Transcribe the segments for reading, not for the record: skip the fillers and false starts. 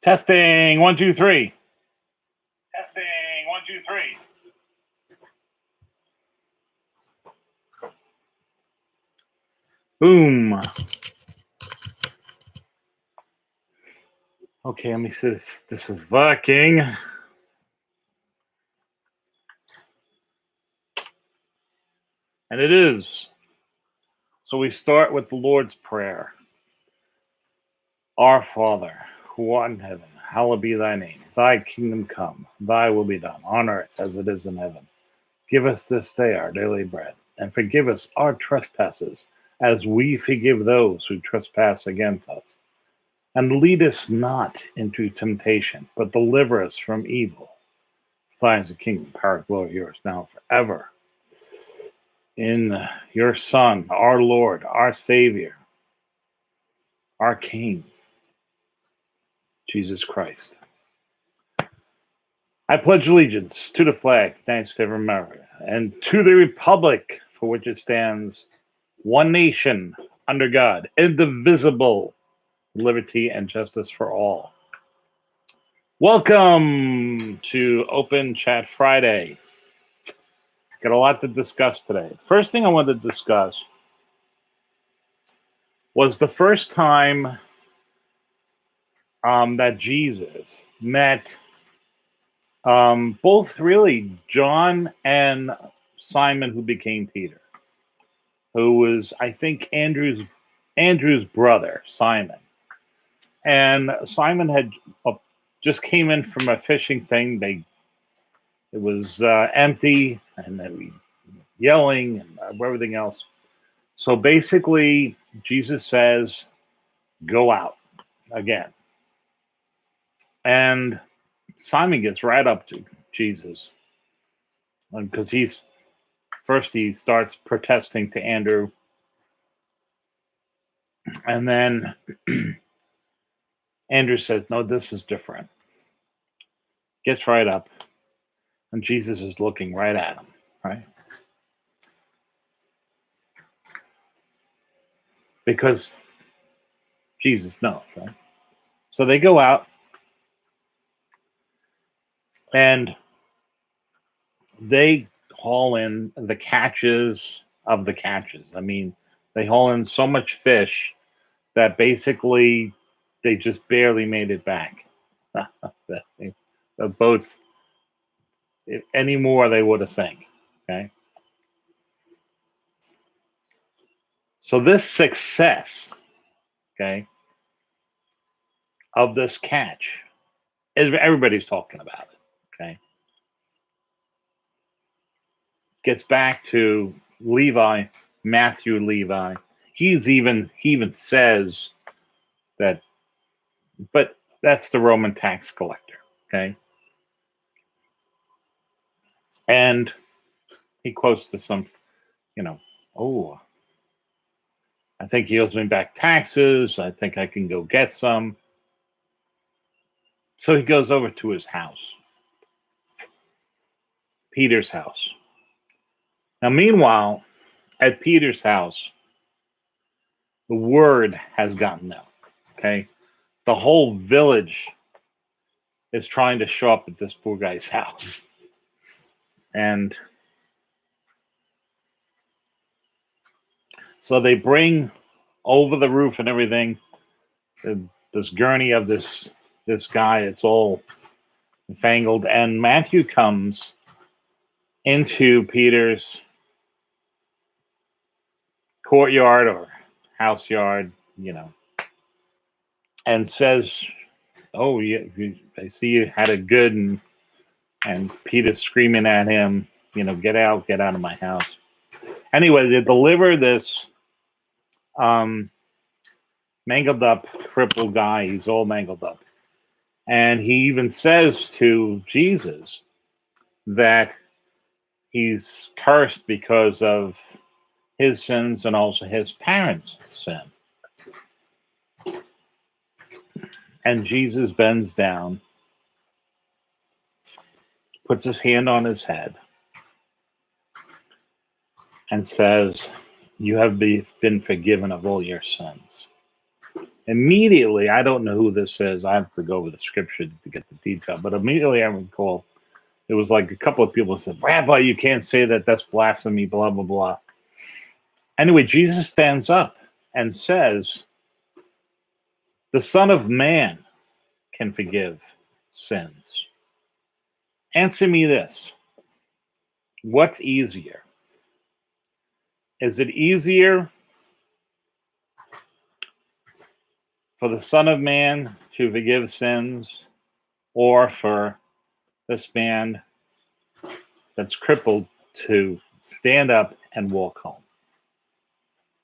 Testing, 1, 2, 3. Testing, 1, 2, 3. Boom. Okay, let me see if this is working. And it is. So we start with the Lord's Prayer. Our Father, who art in heaven, hallowed be thy name. Thy kingdom come, thy will be done, on earth as it is in heaven. Give us this day our daily bread, and forgive us our trespasses, as we forgive those who trespass against us. And lead us not into temptation, but deliver us from evil. For thine is the kingdom, power, glory, yours now and forever. In your Son, our Lord, our Savior, our King, Jesus Christ. I pledge allegiance to the flag, United States of America, and to the republic for which it stands, one nation, under God, indivisible, liberty and justice for all. Welcome to Open Chat Friday. Got a lot to discuss today. First thing I wanted to discuss was the first time that Jesus met both really John and Simon, who became Peter, who was, I think, Andrew's brother, Simon. And Simon had just came in from a fishing thing. It was empty, and they were yelling and everything else. So basically, Jesus says, "Go out again." And Simon gets right up to Jesus because he starts protesting to Andrew, and then Andrew says, "No, this is different." Gets right up, and Jesus is looking right at him, right? Because Jesus knows, right? So they go out, and they haul in the catches of the catches. I mean, they haul in so much fish that basically they just barely made it back. The boats, if any more, they would have sank. Okay. So this success, okay, of this catch, everybody's talking about it. Okay. Gets back to Levi, Matthew Levi. He even says that, but that's the Roman tax collector. Okay. And he quotes to some, oh, I think he owes me back taxes. I think I can go get some. So he goes over to his house, Peter's house. Now, meanwhile, at Peter's house, the word has gotten out. Okay. The whole village is trying to show up at this poor guy's house. And so they bring over the roof and everything this gurney of this guy. It's all fangled. And Matthew comes into Peter's courtyard or house yard, and says, "Oh, I see you had it good." And Peter's screaming at him, "Get out of my house." Anyway, they deliver this mangled up, crippled guy. He's all mangled up. And he even says to Jesus that he's cursed because of his sins and also his parents' sin. And Jesus bends down, puts his hand on his head, and says, "You have been forgiven of all your sins." Immediately, I don't know who this is. I have to go over the scripture to get the detail, but immediately I recall it was like a couple of people said, Rabbi, you can't say that. That's blasphemy, blah, blah, blah. Anyway, Jesus stands up and says, the Son of Man can forgive sins. Answer me this. What's easier? Is it easier for the Son of Man to forgive sins, or for this man that's crippled to stand up and walk home?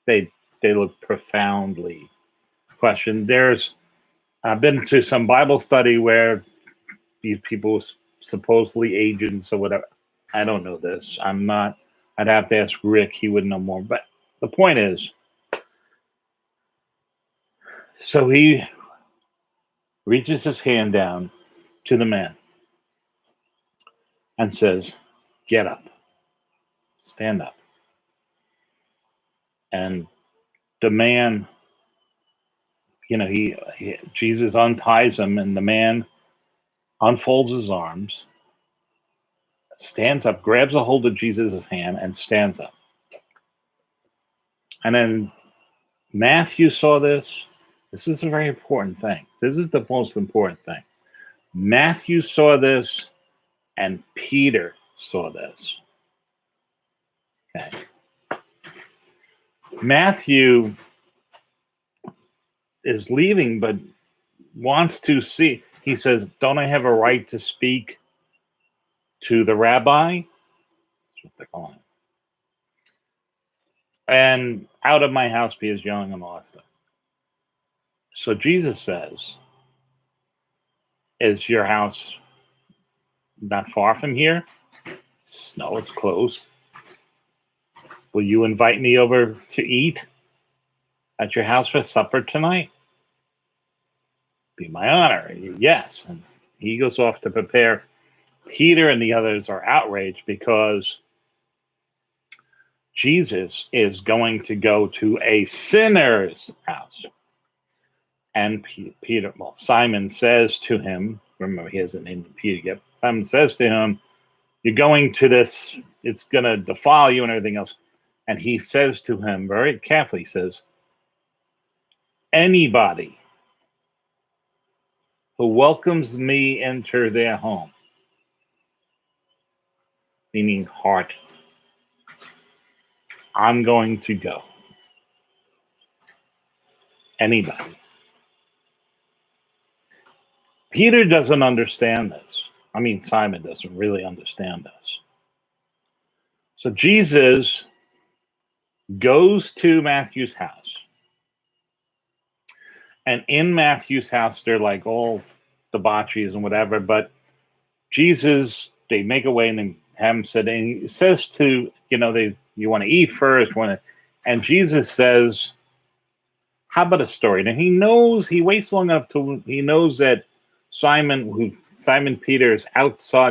They look profoundly questioned. I've been to some Bible study where these people supposedly agents or whatever. I don't know this. I'd have to ask Rick. He would know more. But the point is, so he reaches his hand down to the man and says, get up, stand up. And the man, Jesus unties him, and the man unfolds his arms, stands up, grabs a hold of Jesus' hand, and stands up. And then Matthew saw this. This is a very important thing. This is the most important thing. Matthew saw this, and Peter saw this. Okay. Matthew is leaving, but wants to see. He says, don't I have a right to speak to the rabbi? That's what they're calling it. And out of my house be as young and all that stuff. So Jesus says, is your house not far from here? No, it's close. Will you invite me over to eat at your house for supper tonight? Be my honor. Yes. And he goes off to prepare. Peter and the others are outraged because Jesus is going to go to a sinner's house. And Simon says to him, remember he hasn't named Peter yet. Simon says to him, you're going to this, it's going to defile you and everything else. And he says to him very carefully, he says, anybody who welcomes me into their home, meaning heart, I'm going to go. Anybody. Peter doesn't understand this. I mean, Simon doesn't really understand this. So Jesus goes to Matthew's house. And in Matthew's house, they're like all debaucheries and whatever. But Jesus, they make a way and they have him sit. And he says to, you want to eat first. And Jesus says, how about a story? And he waits long enough he knows that Simon Peter is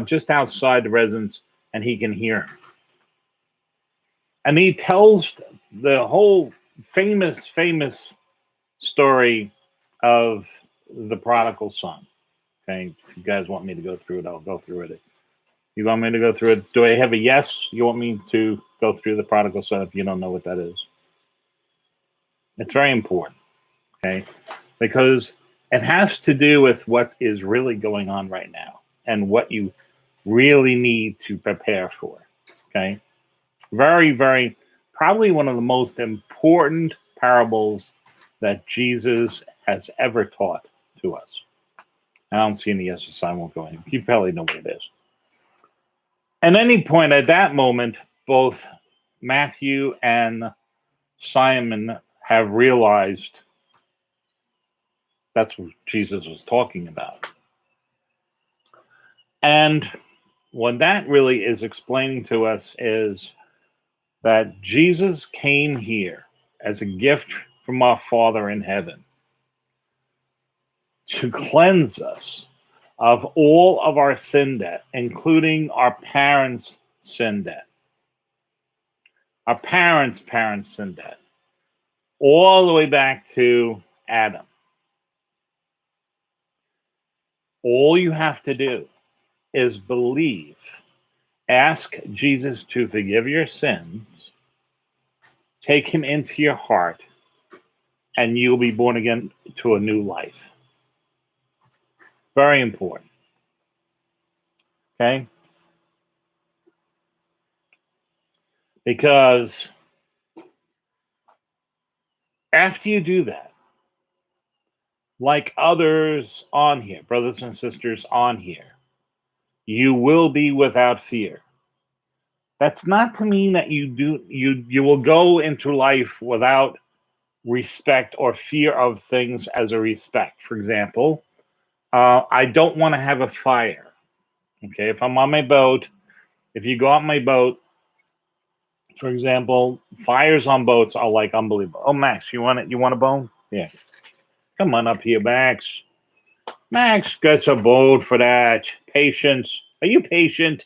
just outside the residence, and he can hear him. And he tells the whole famous story of the prodigal son. Okay, if you guys want me to go through it, I'll go through it. You want me to go through it? Do I have a yes? You want me to go through the prodigal son if you don't know what that is? It's very important, okay? Because it has to do with what is really going on right now and what you really need to prepare for, okay? Very, very, probably one of the most important parables that Jesus has ever taught to us. I don't see any yeses, so I won't go in. You probably know what it is. At any point at that moment, both Matthew and Simon have realized that's what Jesus was talking about. And what that really is explaining to us is that Jesus came here as a gift from our Father in heaven to cleanse us of all of our sin debt, including our parents' sin debt. Our parents' sin debt. All the way back to Adam. All you have to do is believe. Ask Jesus to forgive your sins, take him into your heart, and you'll be born again to a new life. Very important. Okay? Because after you do that, like others on here, brothers and sisters on here, you will be without fear. That's not to mean that you will go into life without respect or fear of things as a respect. For example, I don't want to have a fire. Okay, if I'm on my boat, if you go on my boat, for example, fires on boats are like unbelievable. Oh, Max, you want it? You want a bone? Yeah, come on up here, Max. Max gets a boat for that. Patience. Are you patient?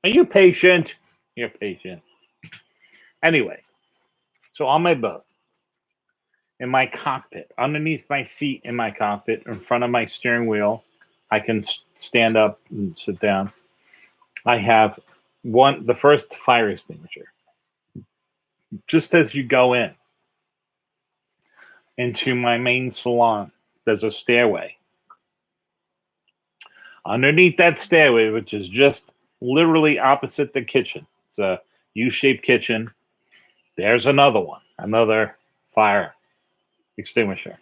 Are you patient? You're patient. Anyway, so on my boat, in my cockpit, underneath my seat in my cockpit, in front of my steering wheel, I can stand up and sit down. I have the first fire extinguisher. Just as you go into my main salon, there's a stairway. Underneath that stairway, which is just literally opposite the kitchen, it's a U-shaped kitchen. There's another one, another fire extinguisher.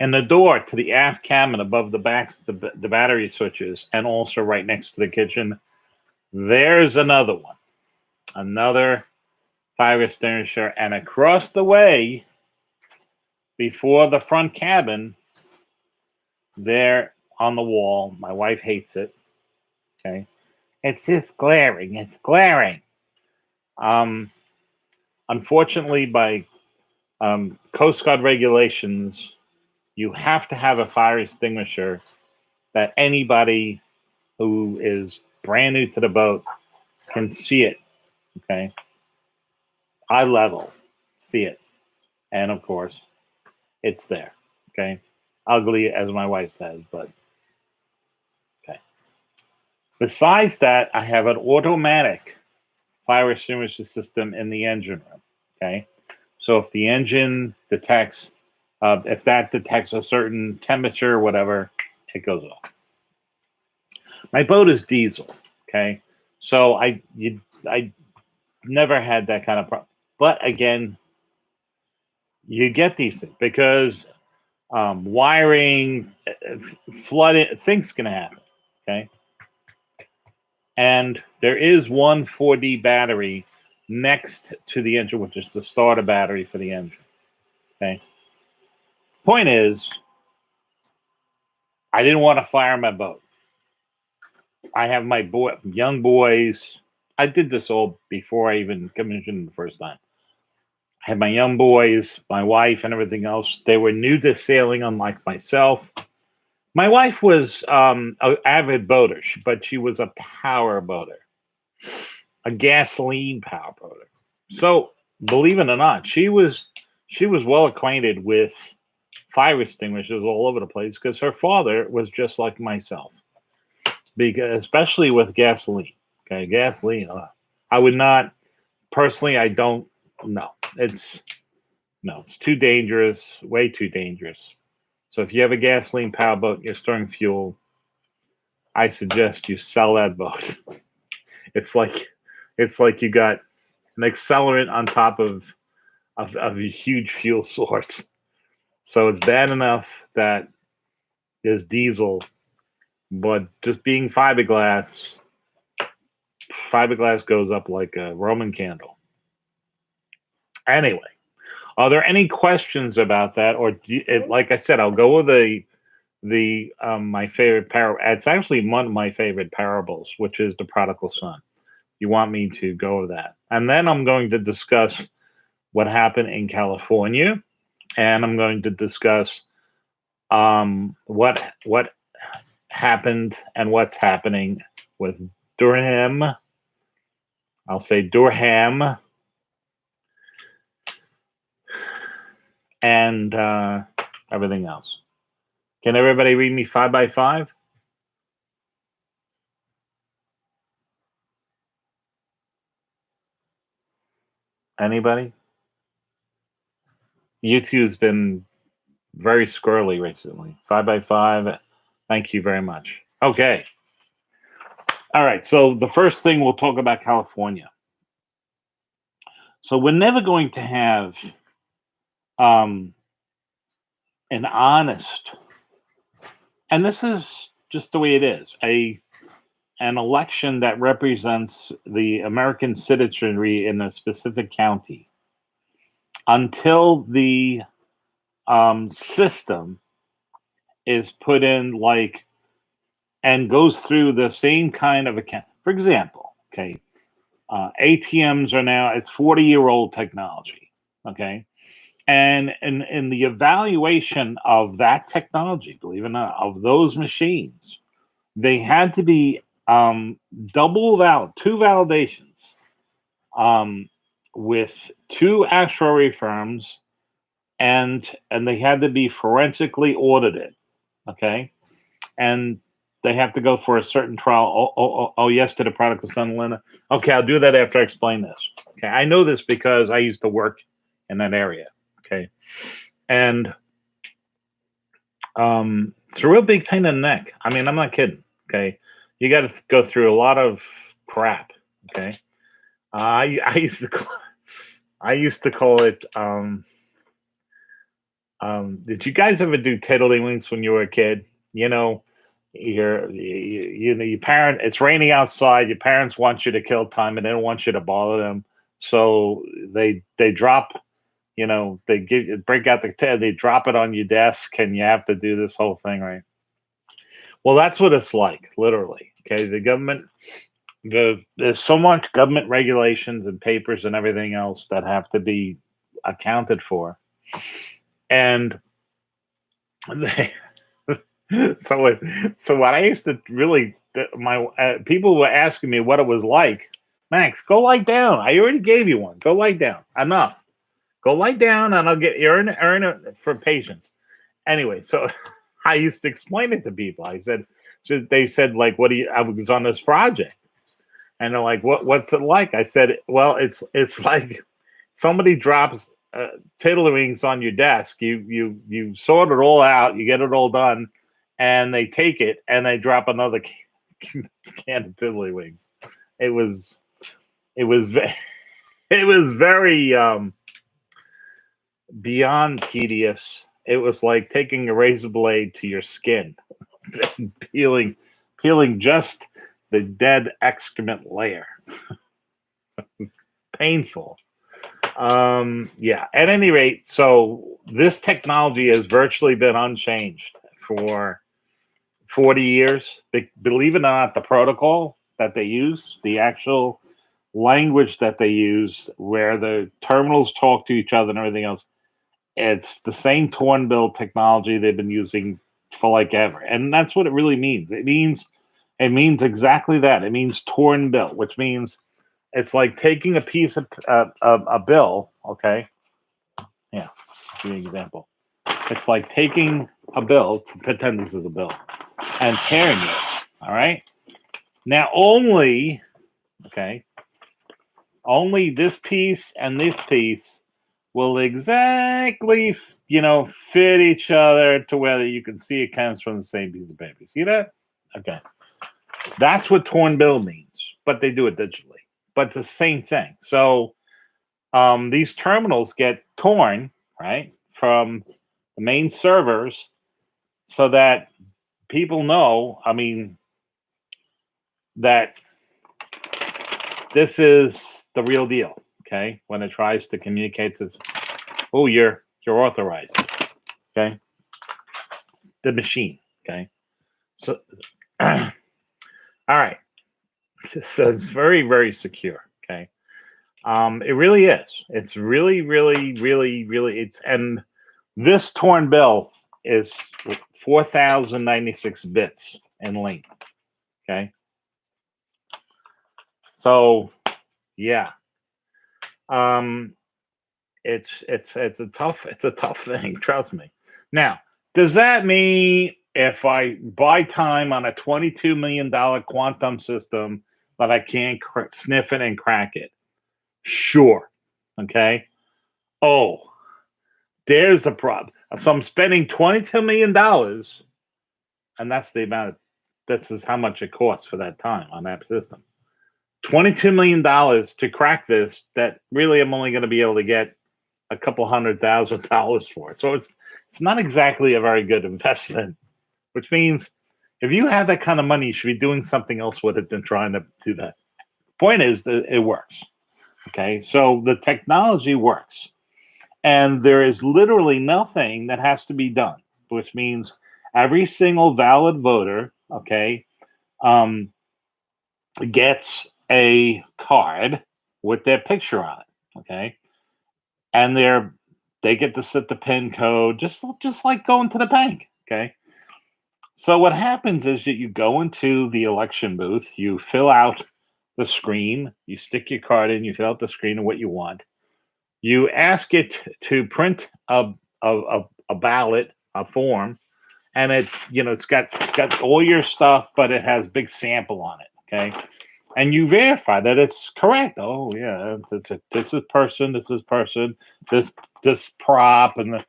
And the door to the aft cabin above the backs, the battery switches, and also right next to the kitchen, there's another one, another fire extinguisher. And across the way, before the front cabin, there on the wall, my wife hates it. Okay, it's just glaring. It's glaring. Unfortunately, by Coast Guard regulations, you have to have a fire extinguisher that anybody who is brand new to the boat can see it. Okay, eye level, see it, and of course, it's there. Okay, ugly as my wife says, but okay. Besides that, I have an automatic fire extinguisher system in the engine room. Okay, so if the engine detects, if that detects a certain temperature or whatever, it goes off. My boat is diesel. Okay, so I never had that kind of problem. But again, you get these things because wiring, flooding, things can happen. Okay, and there is one 4D battery next to the engine, which is the starter battery for the engine. Okay. Point is, I didn't want to fire my boat. I have my young boys. I did this all before I even commissioned the first time. I had my young boys, my wife, and everything else. They were new to sailing, unlike myself. My wife was an avid boater, but she was a power boater, a gasoline power boater. So, believe it or not, she was well acquainted with fire extinguishers all over the place because her father was just like myself. Because especially with gasoline. Okay, gasoline. I would not personally. I don't. No, it's too dangerous. Way too dangerous. So if you have a gasoline power boat and you're storing fuel, I suggest you sell that boat. It's like you got an accelerant on top of a huge fuel source. So it's bad enough that there's diesel, but just being fiberglass goes up like a Roman candle. Anyway, are there any questions about that? Or like I said, I'll go with the my favorite parable. It's actually one of my favorite parables, which is the prodigal son. You want me to go with that, and then I'm going to discuss what happened in California, and I'm going to discuss what happened and what's happening with Durham. I'll say Durham and everything else. Can everybody read me 5 by 5? Anybody? YouTube's been very squirrely recently. 5 by 5. Thank you very much. Okay. All right. So the first thing we'll talk about California. So we're never going to have an honest, and this is just the way it is, an election that represents the American citizenry in a specific county until the system is put in like and goes through the same kind of account. For example, okay, ATMs are now, it's 40-year-old technology, okay? And in the evaluation of that technology, believe it or not, of those machines, they had to be two validations with two actuary firms, and they had to be forensically audited, okay? And they have to go for a certain trial. Oh, yes, to the prodigal son, Linda. Okay, I'll do that after I explain this. Okay, I know this because I used to work in that area. Okay, and it's a real big pain in the neck. I mean, I'm not kidding. Okay, you got to go through a lot of crap. Okay, I used to call it. Did you guys ever do tiddlywinks when you were a kid? You know, your parent, it's raining outside, your parents want you to kill time and they don't want you to bother them, so they drop, they break out they drop it on your desk and you have to do this whole thing, right? Well, that's what it's like, literally. Okay, the government, there's so much government regulations and papers and everything else that have to be accounted for, and they so what I used to really, my people were asking me what it was like. Max, go lie down. I already gave you one. Go lie down. Enough. Go lie down, and I'll get earn it for patience. Anyway, so I used to explain it to people. I said, so they said, like, what do you? I was on this project, and they're like, what's it like? I said, well, it's like somebody drops tiddlywinks on your desk. You sort it all out. You get it all done, and they take it and they drop another can of tiddlywinks. It was it was it was very beyond tedious. It was like taking a razor blade to your skin, peeling just the dead excrement layer. Painful. Yeah. At any rate, so this technology has virtually been unchanged for 40 years. Believe it or not, the protocol that they use, the actual language that they use, where the terminals talk to each other and everything else, it's the same Tornbill technology they've been using for like ever. And that's what it really means. It means exactly that. It means Tornbill, which means it's like taking a piece of a bill. Okay, yeah, give you an example. It's like taking a bill, to pretend this is a bill, and tearing it. All right. Now only this piece and this piece will exactly fit each other to where you can see it comes from the same piece of paper. See that? Okay. That's what Tornbill means, but they do it digitally. But it's the same thing. So these terminals get torn, right, from the main servers so that people know, that this is the real deal, okay? When it tries to communicate to, oh, you're authorized, okay? The machine, okay? So, all right. So it's very, very secure, okay? It really is. It's really, really, really, really, and this Tornbill is 4,096 bits in length, okay? So, yeah. It's a tough thing, trust me. Now, Does that mean if I buy time on a $22 million quantum system that I can't sniff it and crack it? Sure. Okay. Oh, there's a problem. So I'm spending $22 million, and that's the amount of, this is how much it costs for that time on that system. $22 million to crack this, that really I'm only going to be able to get a couple $100,000 for it. So it's not exactly a very good investment, which means if you have that kind of money, you should be doing something else with it than trying to do that. Point is that it works. Okay, so the technology works, and there is literally nothing that has to be done, which means every single valid voter, okay, gets a card with their picture on it, okay, and they get to set the PIN code, just like going to the bank, okay. So what happens is that you go into the election booth, you fill out the screen, you stick your card in, you fill out the screen of what you want. You ask it to print a ballot, a form, and it's got all your stuff, but it has big sample on it. Okay, and you verify that it's correct. Oh yeah, this is person, this prop, and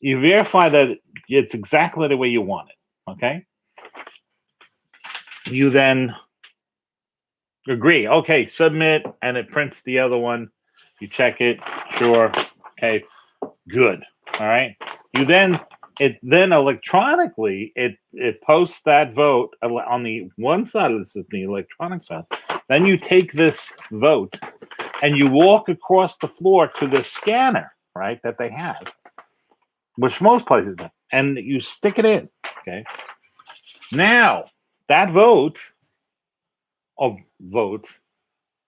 you verify that it's exactly the way you want it. Okay, you then agree. Okay, submit, and it prints the other one. You check it. Sure. Okay. Good. All right. It then electronically it posts that vote on the one side of the electronic side. Then you take this vote and you walk across the floor to the scanner, right, that they have, which most places have, and you stick it in. Okay. Now that vote of votes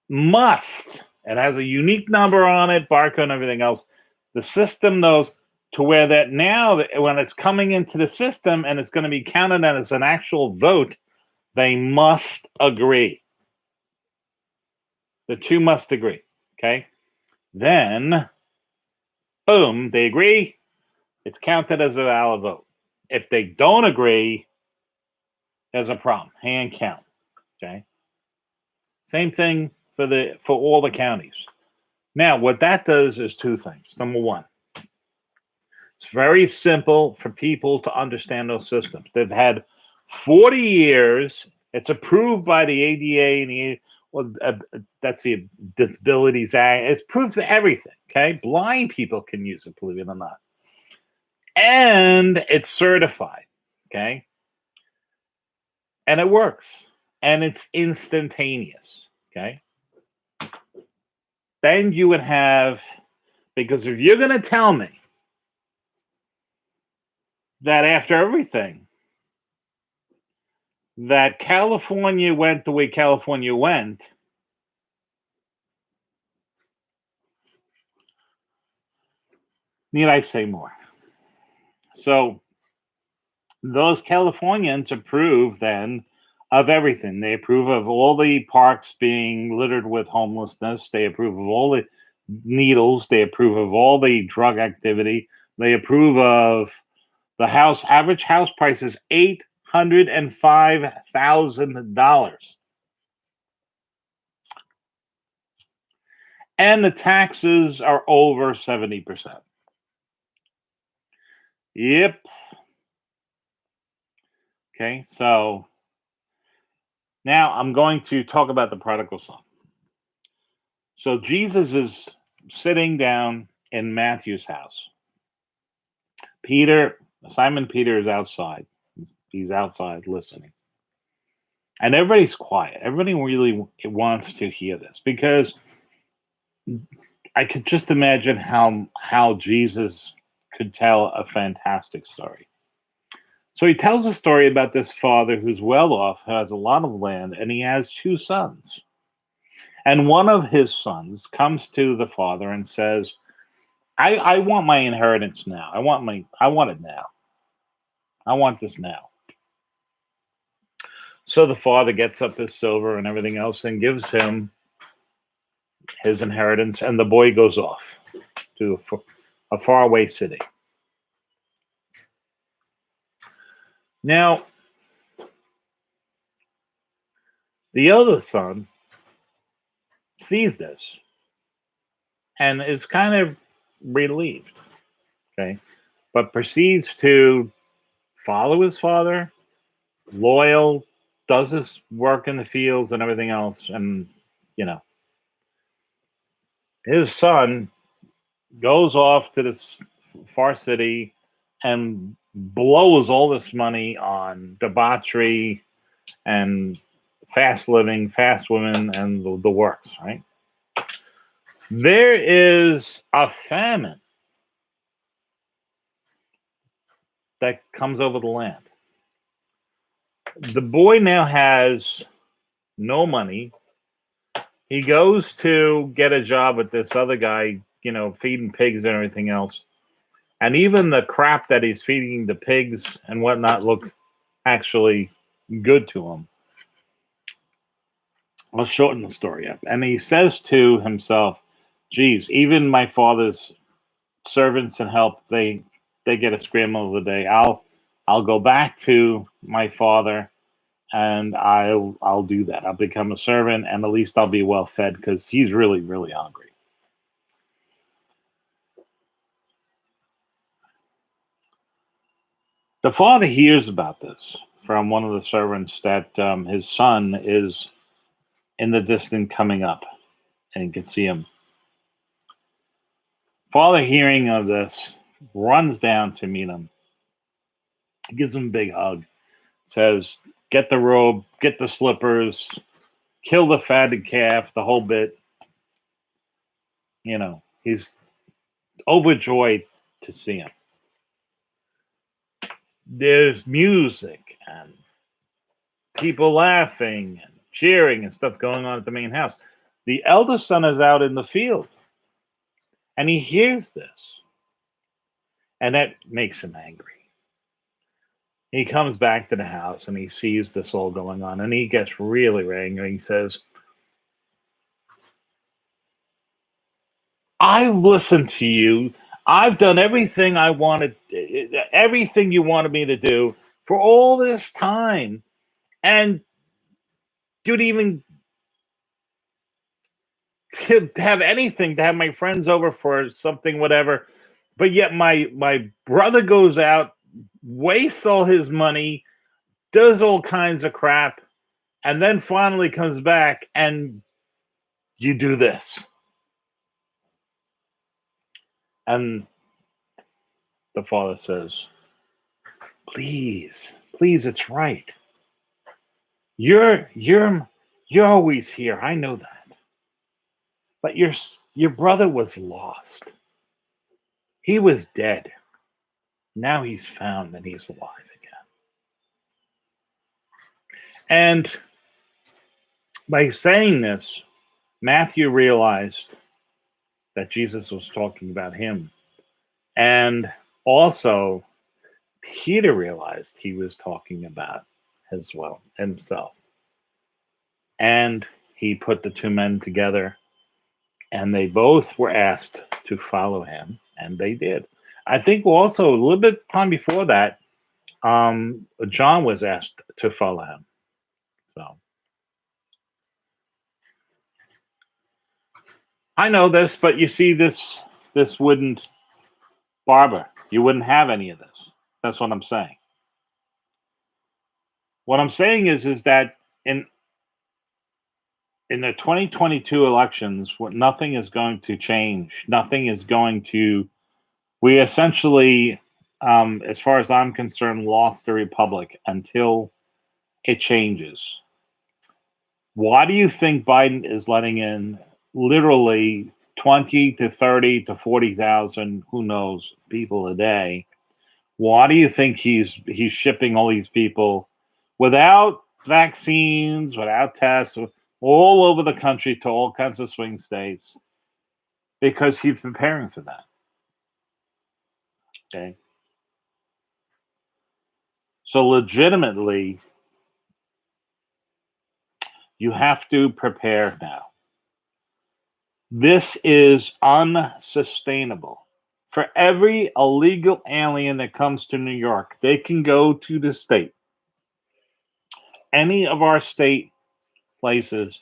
must, it has a unique number on it, barcode and everything else. The system knows to where that now, when it's coming into the system and it's going to be counted as an actual vote, they must agree. The two must agree. Okay. Then, boom, they agree. It's counted as a valid vote. If they don't agree, there's a problem. Hand count. Okay. Same thing for all the counties. Now, what that does is two things. Number one, it's very simple for people to understand those systems. They've had 40 years. It's approved by the ADA and that's the Disabilities Act. It's proof of everything. Okay, blind people can use it, believe it or not, and it's certified. Okay, and it works, and it's instantaneous. Okay. Then you would have, because if you're going to tell me that after everything, that California went the way California went, need I say more? So those Californians approve then of everything. They approve of all the parks being littered with homelessness. They approve of all the needles. They approve of all the drug activity. They approve of the average house price is $805,000. And the taxes are over 70%. Yep. Okay, so now I'm going to talk about the prodigal son. So Jesus is sitting down in Matthew's house. Simon Peter is outside. He's outside listening. And everybody's quiet. Everybody really wants to hear this because I could just imagine how Jesus could tell a fantastic story. So he tells a story about this father who's well off, has a lot of land, and he has two sons. And one of his sons comes to the father and says, I want my inheritance now. I want it now. I want this now. So the father gets up his silver and everything else and gives him his inheritance, and the boy goes off to a faraway city. Now, the other son sees this and is kind of relieved, okay, but proceeds to follow his father, loyal, does his work in the fields and everything else. And, you know, his son goes off to this far city and blows all this money on debauchery and fast living, fast women, and the works, right? There is a famine that comes over the land. The boy now has no money. He goes to get a job with this other guy, you know, feeding pigs and everything else. And even the crap that he's feeding the pigs and whatnot look actually good to him. I'll shorten the story up. And he says to himself, geez, even my father's servants and help, they get a scramble of the day. I'll go back to my father and I'll do that. I'll become a servant and at least I'll be well fed because he's really, really hungry. The father hears about this from one of the servants that his son is in the distance coming up and he can see him. Father, hearing of this, runs down to meet him, gives him a big hug, says, get the robe, get the slippers, kill the fatted calf, the whole bit. You know, he's overjoyed to see him. There's music and people laughing and cheering and stuff going on at the main house. The eldest son is out in the field and he hears this and that makes him angry. He comes back to the house and he sees this all going on and he gets really angry. He says, I've listened to you. I've done everything I wanted, everything you wanted me to do for all this time. And you'd even to have anything, to have my friends over for something, whatever. But yet my brother goes out, wastes all his money, does all kinds of crap, and then finally comes back and you do this. And the father says, please, it's right. You're always here. I know that. But your brother was lost. He was dead. Now he's found and he's alive again. And by saying this, Matthew realized that Jesus was talking about him. And also, Peter realized he was talking about as well himself. And he put the two men together, and they both were asked to follow him, and they did. I think also a little bit time before that, John was asked to follow him. So I know this, but you see, this wouldn't barber. You wouldn't have any of this. That's what I'm saying. What I'm saying is that in the 2022 elections, nothing is going to change. Nothing is going to. We essentially, as far as I'm concerned, lost the republic until it changes. Why do you think Biden is letting in literally 20 to 30 to 40,000, who knows, people a day? Why do you think he's shipping all these people without vaccines, without tests, all over the country to all kinds of swing states? Because he's preparing for that. Okay. So legitimately, you have to prepare now. This is unsustainable. For every illegal alien that comes to New York, they can go to the state, any of our state places,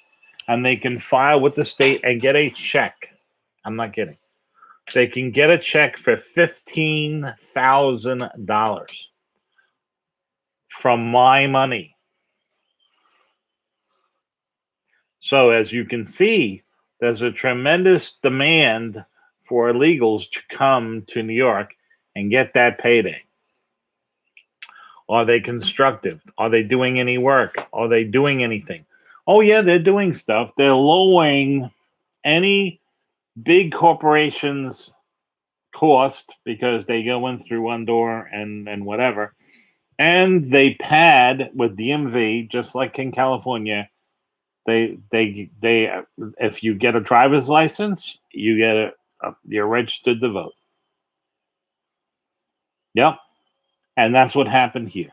and they can file with the state and get a check. I'm not kidding. They can get a check for $15,000 from my money. So, as you can see, there's a tremendous demand for illegals to come to New York and get that payday. Are they constructive? Are they doing any work? Are they doing anything? Oh, yeah, they're doing stuff. They're lowering any big corporations' cost because they go in through one door and whatever. And they pad with DMV, just like in California. They if you get a driver's license, you get you're registered to vote. Yep. And that's what happened here.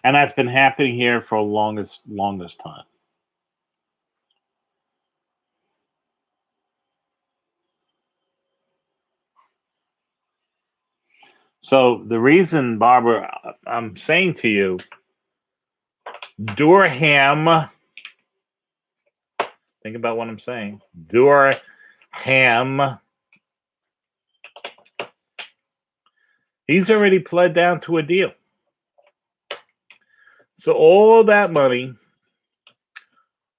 And that's been happening here for longest time. So the reason, Barbara, I'm saying to you, Durham, think about what I'm saying. Durham, he's already pled down to a deal. So all that money,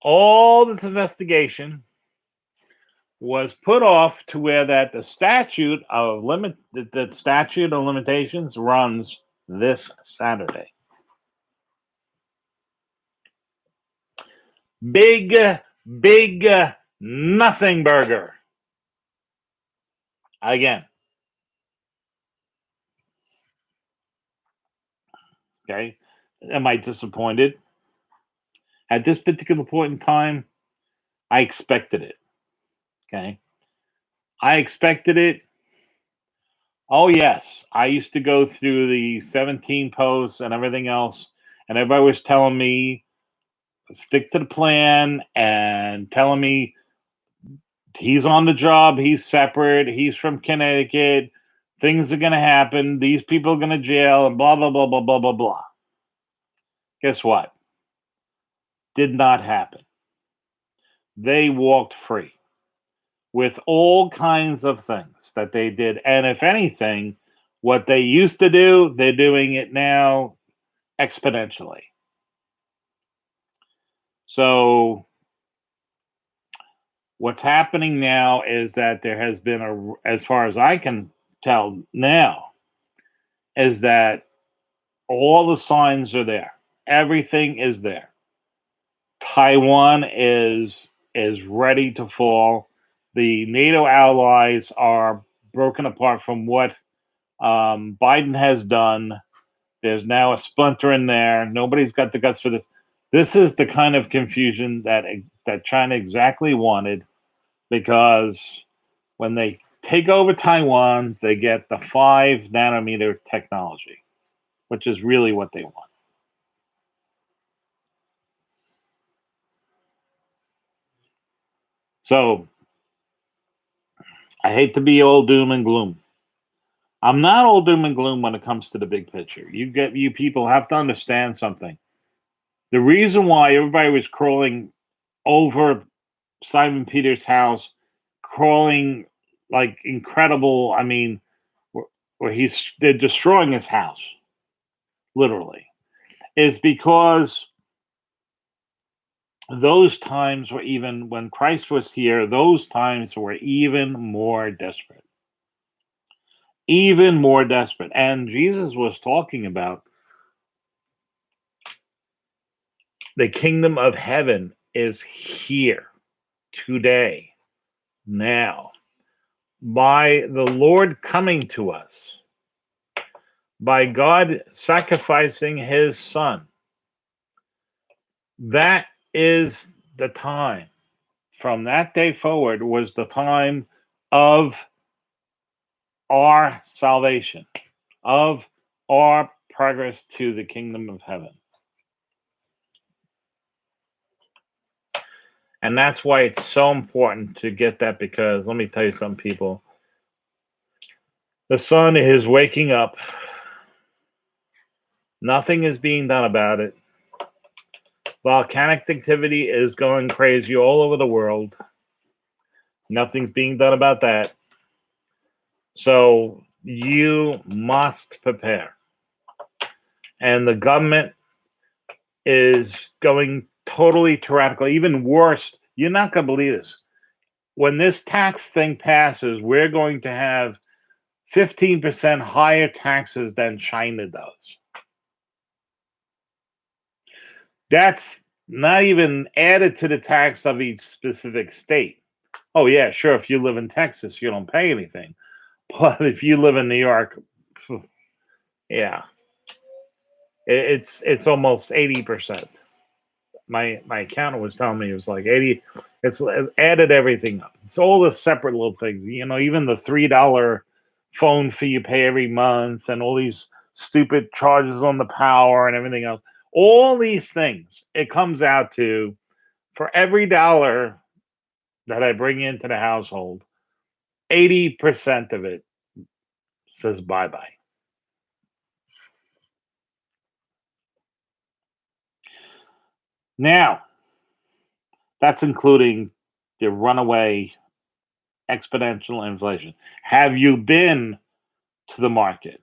all this investigation was put off to where that the statute of limitations runs this Saturday. Big nothing burger. Again. Okay. Am I disappointed? At this particular point in time, I expected it. Okay. I expected it. Oh, yes. I used to go through the 17 posts and everything else, and everybody was telling me, stick to the plan, and telling me he's on the job, he's separate, he's from Connecticut, things are going to happen, these people are going to jail, and blah, blah, blah, blah, blah, blah, blah. Guess what? Did not happen. They walked free with all kinds of things that they did. And if anything, what they used to do, they're doing it now exponentially. So what's happening now is that there has been as far as I can tell now, is that all the signs are there. Everything is there. Taiwan is ready to fall. The NATO allies are broken apart from what Biden has done. There's now a splinter in there. Nobody's got the guts for this. This is the kind of confusion that China exactly wanted, because when they take over Taiwan, they get the 5 nanometer technology, which is really what they want. So I hate to be all doom and gloom. I'm not all doom and gloom when it comes to the big picture. You people have to understand something. The reason why everybody was crawling over Simon Peter's house, crawling like incredible, I mean, where they're destroying his house, literally, is because those times were, even when Christ was here, those times were even more desperate. Even more desperate. And Jesus was talking about the kingdom of heaven is here today, now, by the Lord coming to us, by God sacrificing his son. That is the time. From that day forward was the time of our salvation, of our progress to the kingdom of heaven. And that's why it's so important to get that, because let me tell you something, people. The sun is waking up. Nothing is being done about it. Volcanic activity is going crazy all over the world. Nothing's being done about that. So you must prepare. And the government is going totally tyrannical. Even worse, you're not going to believe this. When this tax thing passes, we're going to have 15% higher taxes than China does. That's not even added to the tax of each specific state. Oh, yeah, sure. If you live in Texas, you don't pay anything. But if you live in New York, yeah, it's almost 80%. My accountant was telling me it was like 80. It's added everything up. It's all the separate little things. You know, even the $3 phone fee you pay every month, and all these stupid charges on the power and everything else. All these things, it comes out to, for every dollar that I bring into the household, 80% of it says bye-bye. Now, that's including the runaway exponential inflation. Have you been to the market?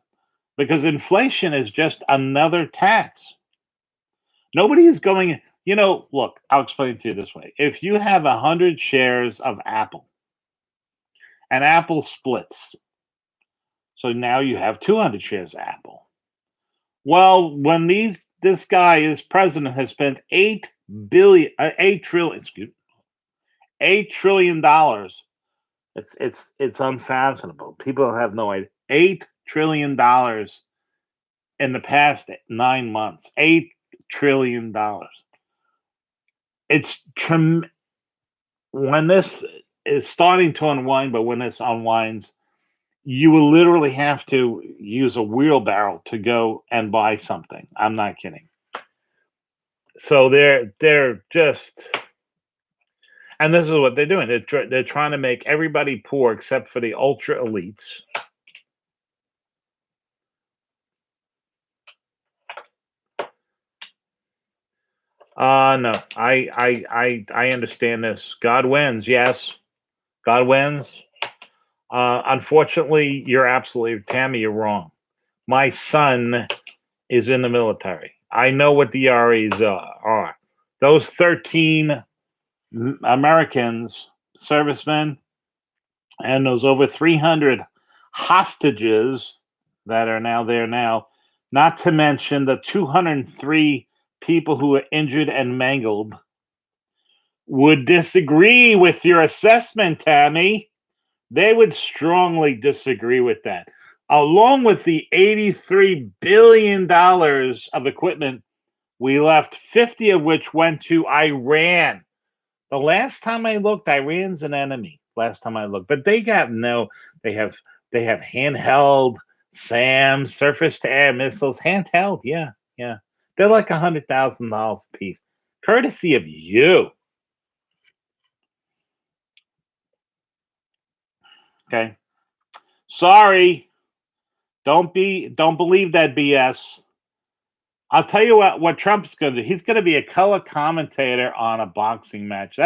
Because inflation is just another tax. Nobody is going, look, I'll explain it to you this way. If you have 100 shares of Apple and Apple splits, so now you have 200 shares of Apple. Well, when this guy, this president, has spent $8 trillion dollars. It's unfathomable. People have no idea. $8 trillion in the past 9 months. $8 trillion. It's when this is starting to unwind, but when this unwinds, you will literally have to use a wheelbarrow to go and buy something. I'm not kidding. So they're just, and this is what they're doing. They're trying to make everybody poor except for the ultra elites. No, I understand this. God wins. Yes, God wins. Unfortunately, you're absolutely, Tammy, you're wrong. My son is in the military. I know what the REs are. Those 13 Americans, servicemen, and those over 300 hostages that are now there now, not to mention the 203 people who were injured and mangled, would disagree with your assessment, Tammy. They would strongly disagree with that. Along with the $83 billion of equipment we left, 50 of which went to Iran. The last time I looked, Iran's an enemy. Last time I looked, but they have handheld SAM, surface to air missiles, handheld. Yeah. They're like $100,000 a piece, courtesy of you. Okay. Sorry. Don't believe that BS. I'll tell you what Trump's going to do. He's going to be a color commentator on a boxing match.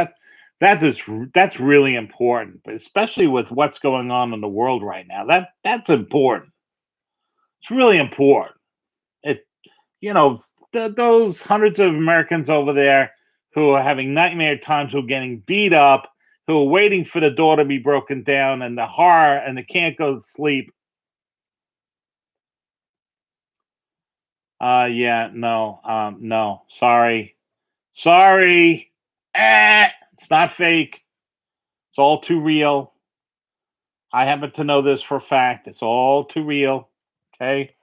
That's really important, but especially with what's going on in the world right now. That's important. It's really important. Those hundreds of Americans over there who are having nightmare times, who are getting beat up, who are waiting for the door to be broken down, and the horror, and they can't go to sleep. No, sorry. It's not fake. It's all too real. I happen to know this for a fact. It's all too real. Okay.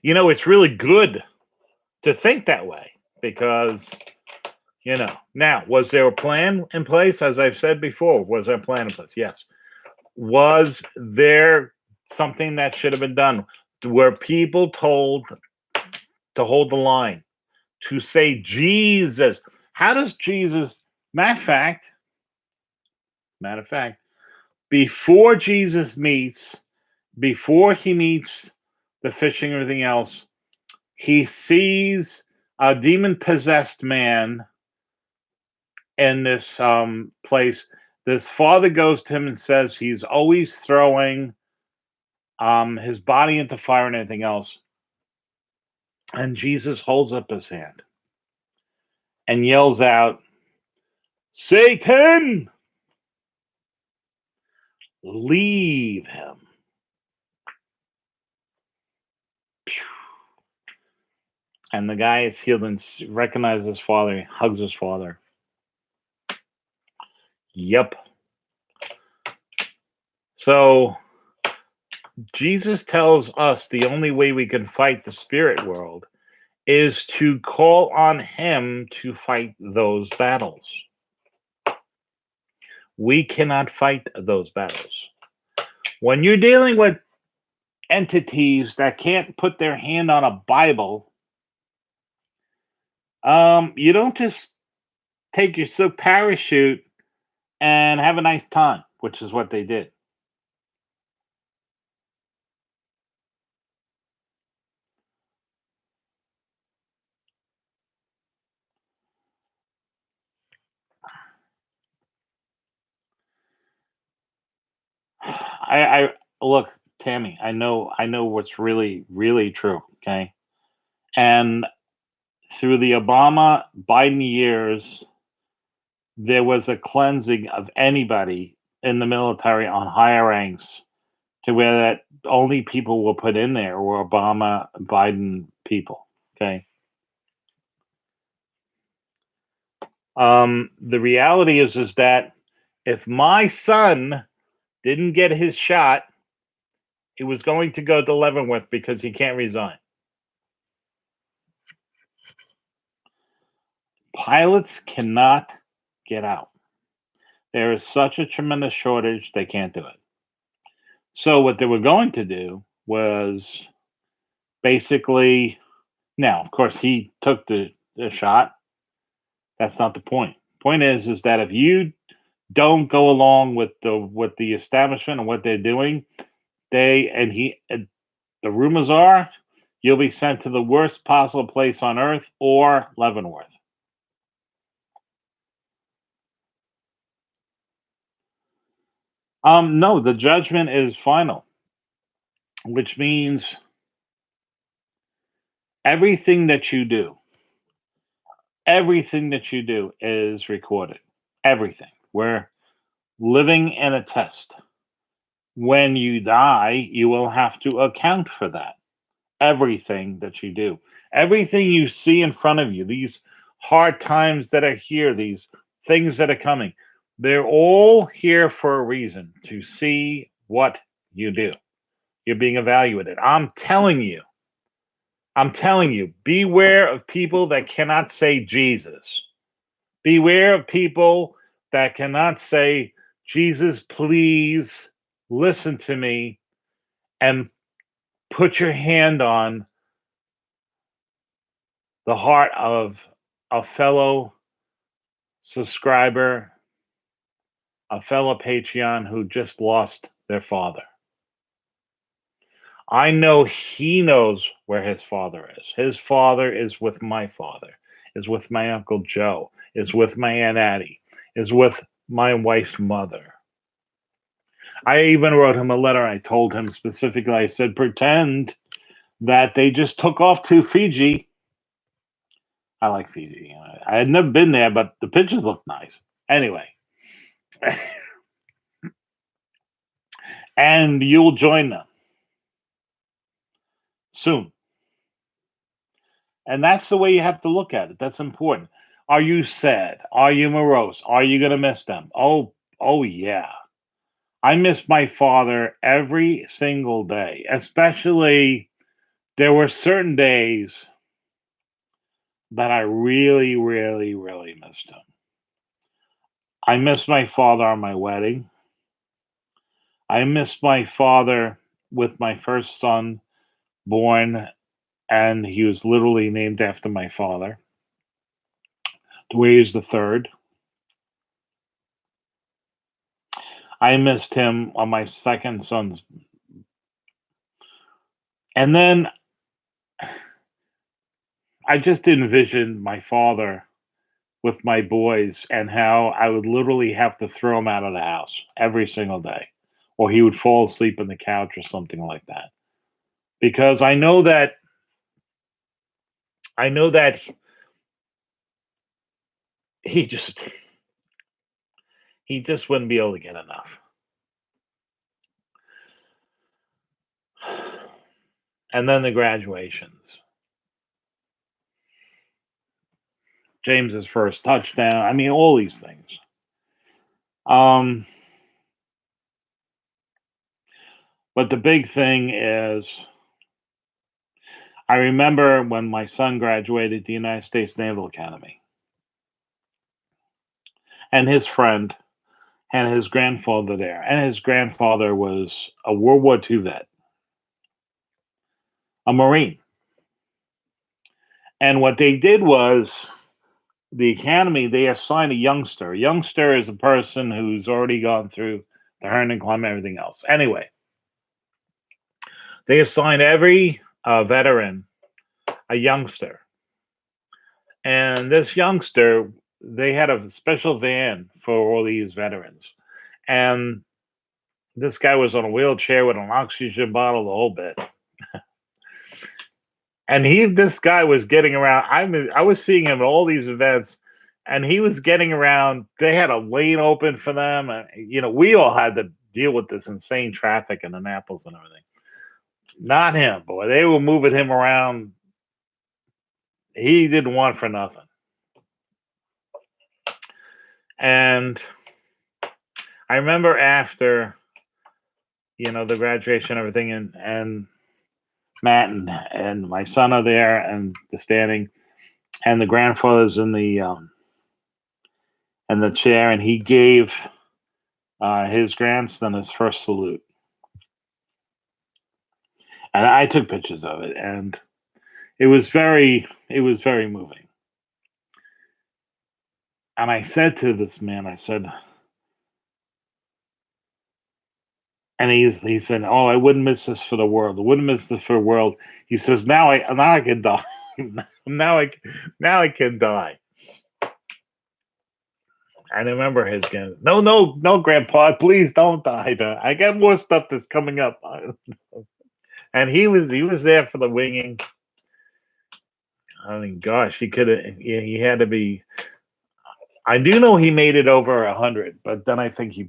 It's really good to think that way because, now, was there a plan in place? As I've said before, was there a plan in place? Yes. Was there something that should have been done? Were people told to hold the line, to say Jesus? How does Jesus, matter of fact, before before he meets the fishing and everything else, he sees a demon possessed man in this place. This father goes to him and says he's always throwing his body into fire and anything else. And Jesus holds up his hand and yells out, Satan, leave him. And the guy is healed and recognizes his father. He hugs his father. Yep. So Jesus tells us the only way we can fight the spirit world is to call on him to fight those battles. We cannot fight those battles. When you're dealing with entities that can't put their hand on a Bible, you don't just take your silk parachute and have a nice time, which is what they did. I look, Tammy, I know what's really, really true. Okay. And through the Obama Biden years, there was a cleansing of anybody in the military on higher ranks to where that only people were put in there were Obama, Biden people. Okay. The reality is that if my son didn't get his shot, he was going to go to Leavenworth because he can't resign. Pilots cannot get out. There is such a tremendous shortage, they can't do it. So what they were going to do was basically, now, of course, he took the shot. That's not the point. Point is that if you don't go along with the establishment and what they're doing, the rumors are you'll be sent to the worst possible place on earth or Leavenworth. No, the judgment is final, which means everything that you do is recorded. Everything. We're living in a test. When you die, you will have to account for that. Everything that you do, everything you see in front of you, these hard times that are here, these things that are coming, they're all here for a reason, to see what you do. You're being evaluated. I'm telling you, beware of people that cannot say Jesus. Beware of people that cannot say, Jesus, please listen to me, and put your hand on the heart of a fellow subscriber, a fellow Patreon who just lost their father. I know he knows where his father is. His father is with my father, is with my Uncle Joe, is with my Aunt Addie, is with my wife's mother. I even wrote him a letter. I told him specifically, I said, pretend that they just took off to Fiji. I like Fiji. I had never been there, but the pictures look nice. Anyway. And you'll join them soon. And that's the way you have to look at it. That's important. Are you sad? Are you morose? Are you going to miss them? Oh, yeah. I miss my father every single day. Especially, there were certain days that I really, really, really missed him. I missed my father on my wedding. I missed my father with my first son born, and he was literally named after my father. Dwayne's the third. I missed him on my second son's. And then I just envisioned my father with my boys and how I would literally have to throw him out of the house every single day, or he would fall asleep on the couch or something like that. Because I know that he just wouldn't be able to get enough. And then the graduations. James's first touchdown. I mean, all these things. But the big thing is, I remember when my son graduated the United States Naval Academy, and his friend and his grandfather there, and his grandfather was a World War II vet, a Marine. And what they did was, the academy, they assigned a youngster. A youngster is a person who's already gone through the Herndon Club and everything else. Anyway, they assigned every veteran a youngster. And this youngster, they had a special van for all these veterans. And this guy was on a wheelchair with an oxygen bottle, the whole bit. And this guy was getting around. I was seeing him at all these events, and he was getting around. They had a lane open for them. And, we all had to deal with this insane traffic in Annapolis and everything. Not him, boy. They were moving him around. He didn't want for nothing. And I remember after, the graduation and everything, and Matt and my son are there, and the standing, and the grandfather's in the chair, and he gave his grandson his first salute. And I took pictures of it, and it was very moving. And I said to this man, I said, and he said, "Oh, I wouldn't miss this for the world. I wouldn't miss this for the world." He says, "Now I can die. now I can die." I remember his again. No, Grandpa, please don't die. I got more stuff that's coming up. And he was there for the winging. I mean, gosh, he could have. He had to be. I do know he made it over 100, but then I think he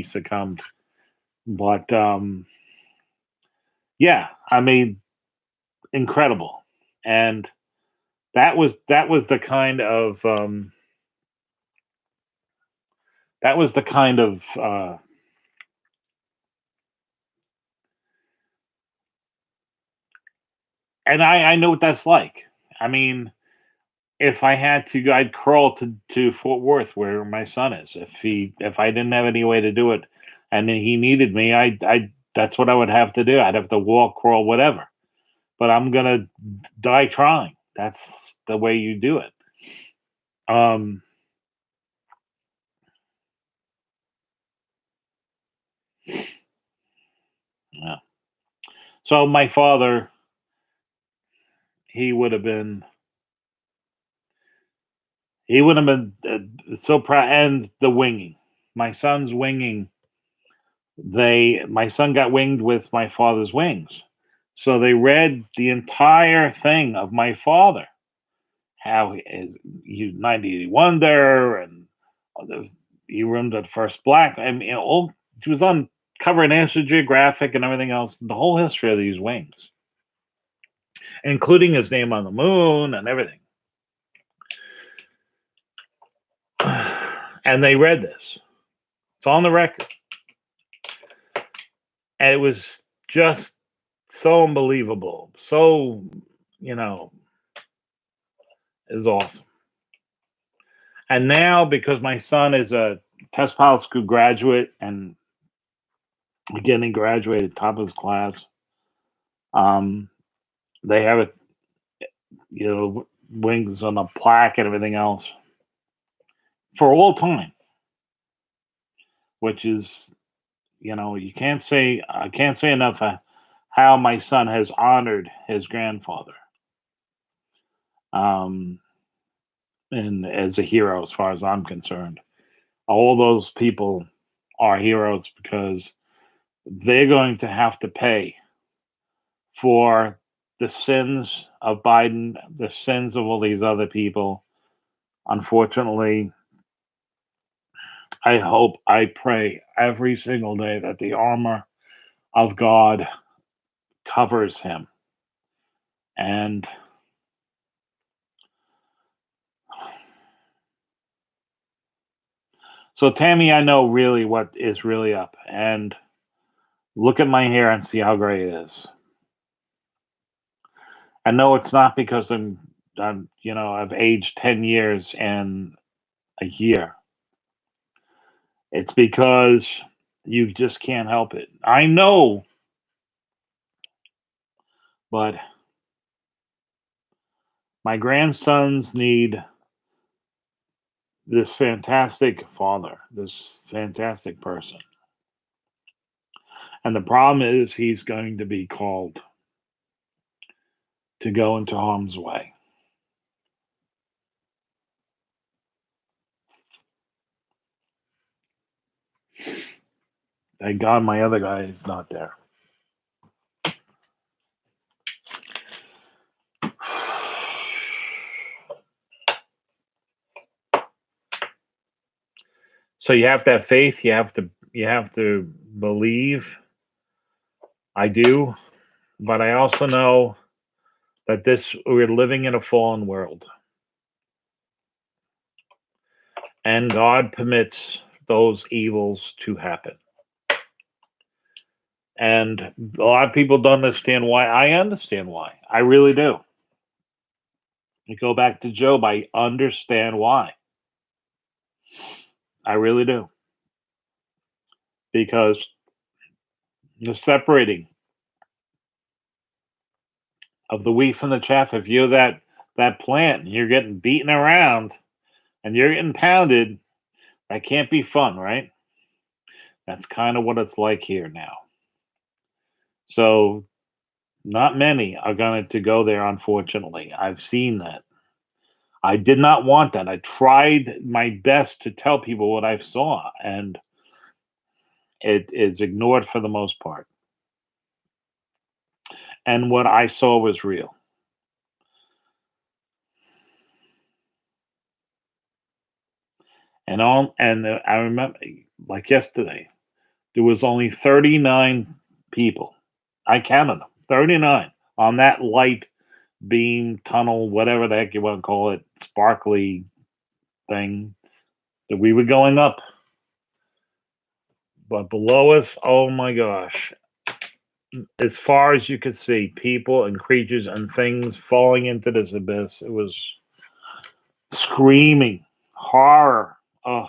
succumbed. But yeah, I mean, incredible, and that was the kind of and I know what that's like. I mean, if I had to, I'd crawl to Fort Worth where my son is. If I didn't have any way to do it, and then he needed me, I that's what I would have to do. I'd have to walk, crawl, whatever. But I'm gonna die trying. That's the way you do it. Yeah. So my father, he would have been so proud. And the winging, my son's winging. My son got winged with my father's wings. So they read the entire thing of my father, how he 90 Wonder, and he roomed at First Black. I mean, he was on cover of National Geographic and everything else. The whole history of these wings, including his name on the moon and everything. And they read this. It's on the record. And it was just so unbelievable. So, it was awesome. And now, because my son is a test pilot school graduate, and again, he graduated top of his class, they have wings on a plaque and everything else for all time, which is, I can't say enough how my son has honored his grandfather, um, and as a hero, as far as I'm concerned. All those people are heroes because they're going to have to pay for the sins of Biden, the sins of all these other people. Unfortunately, I hope, I pray every single day that the armor of God covers him. And so, Tammy, I know really what is really up. And look at my hair and see how gray it is. I know it's not because I've aged 10 years and a year. It's because you just can't help it. I know, but my grandsons need this fantastic father, this fantastic person. And the problem is he's going to be called to go into harm's way. Thank God my other guy is not there. So you have to have faith. You have to believe. I do, but I also know that we're living in a fallen world, and God permits those evils to happen. And a lot of people don't understand why. I understand why. I really do. You go back to Job, I understand why. I really do. Because the separating of the wheat from the chaff, if you're that plant and you're getting beaten around and you're getting pounded, that can't be fun, right? That's kind of what it's like here now. So not many are going to go there, unfortunately. I've seen that. I did not want that. I tried my best to tell people what I saw, and it is ignored for the most part. And what I saw was real. And I remember, like yesterday, there was only 39 people. I counted them, 39 on that light beam tunnel, whatever the heck you want to call it, sparkly thing that we were going up. But below us, oh my gosh, as far as you could see, people and creatures and things falling into this abyss. It was screaming horror. Oh,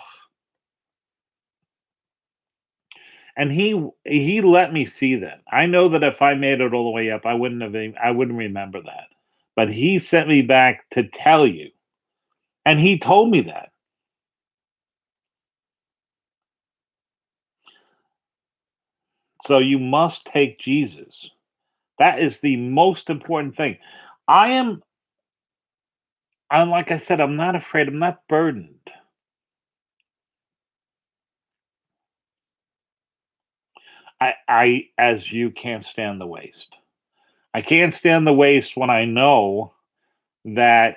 and he let me see that. I know that if I made it all the way up, I wouldn't remember that. But he sent me back to tell you, and he told me that. So you must take Jesus. That is the most important thing. I'm like I said, I'm not afraid. I'm not burdened. I as you can't stand the waste. I can't stand the waste when I know that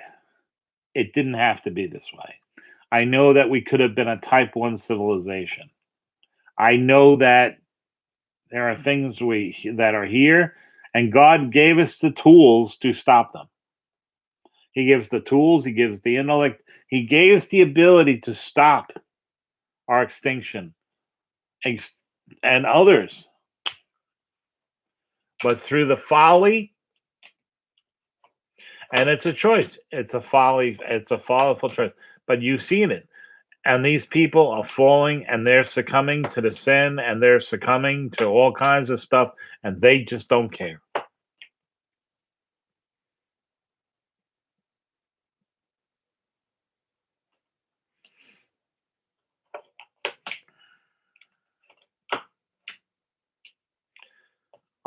it didn't have to be this way. I know that we could have been a type 1 civilization. I know that there are things that are here, and God gave us the tools to stop them. He gives the tools, he gives the intellect, he gave us the ability to stop our extinction and others. But through the folly, and it's a choice. It's a folly. It's a follyful choice. But you've seen it. And these people are falling and they're succumbing to the sin and they're succumbing to all kinds of stuff and they just don't care.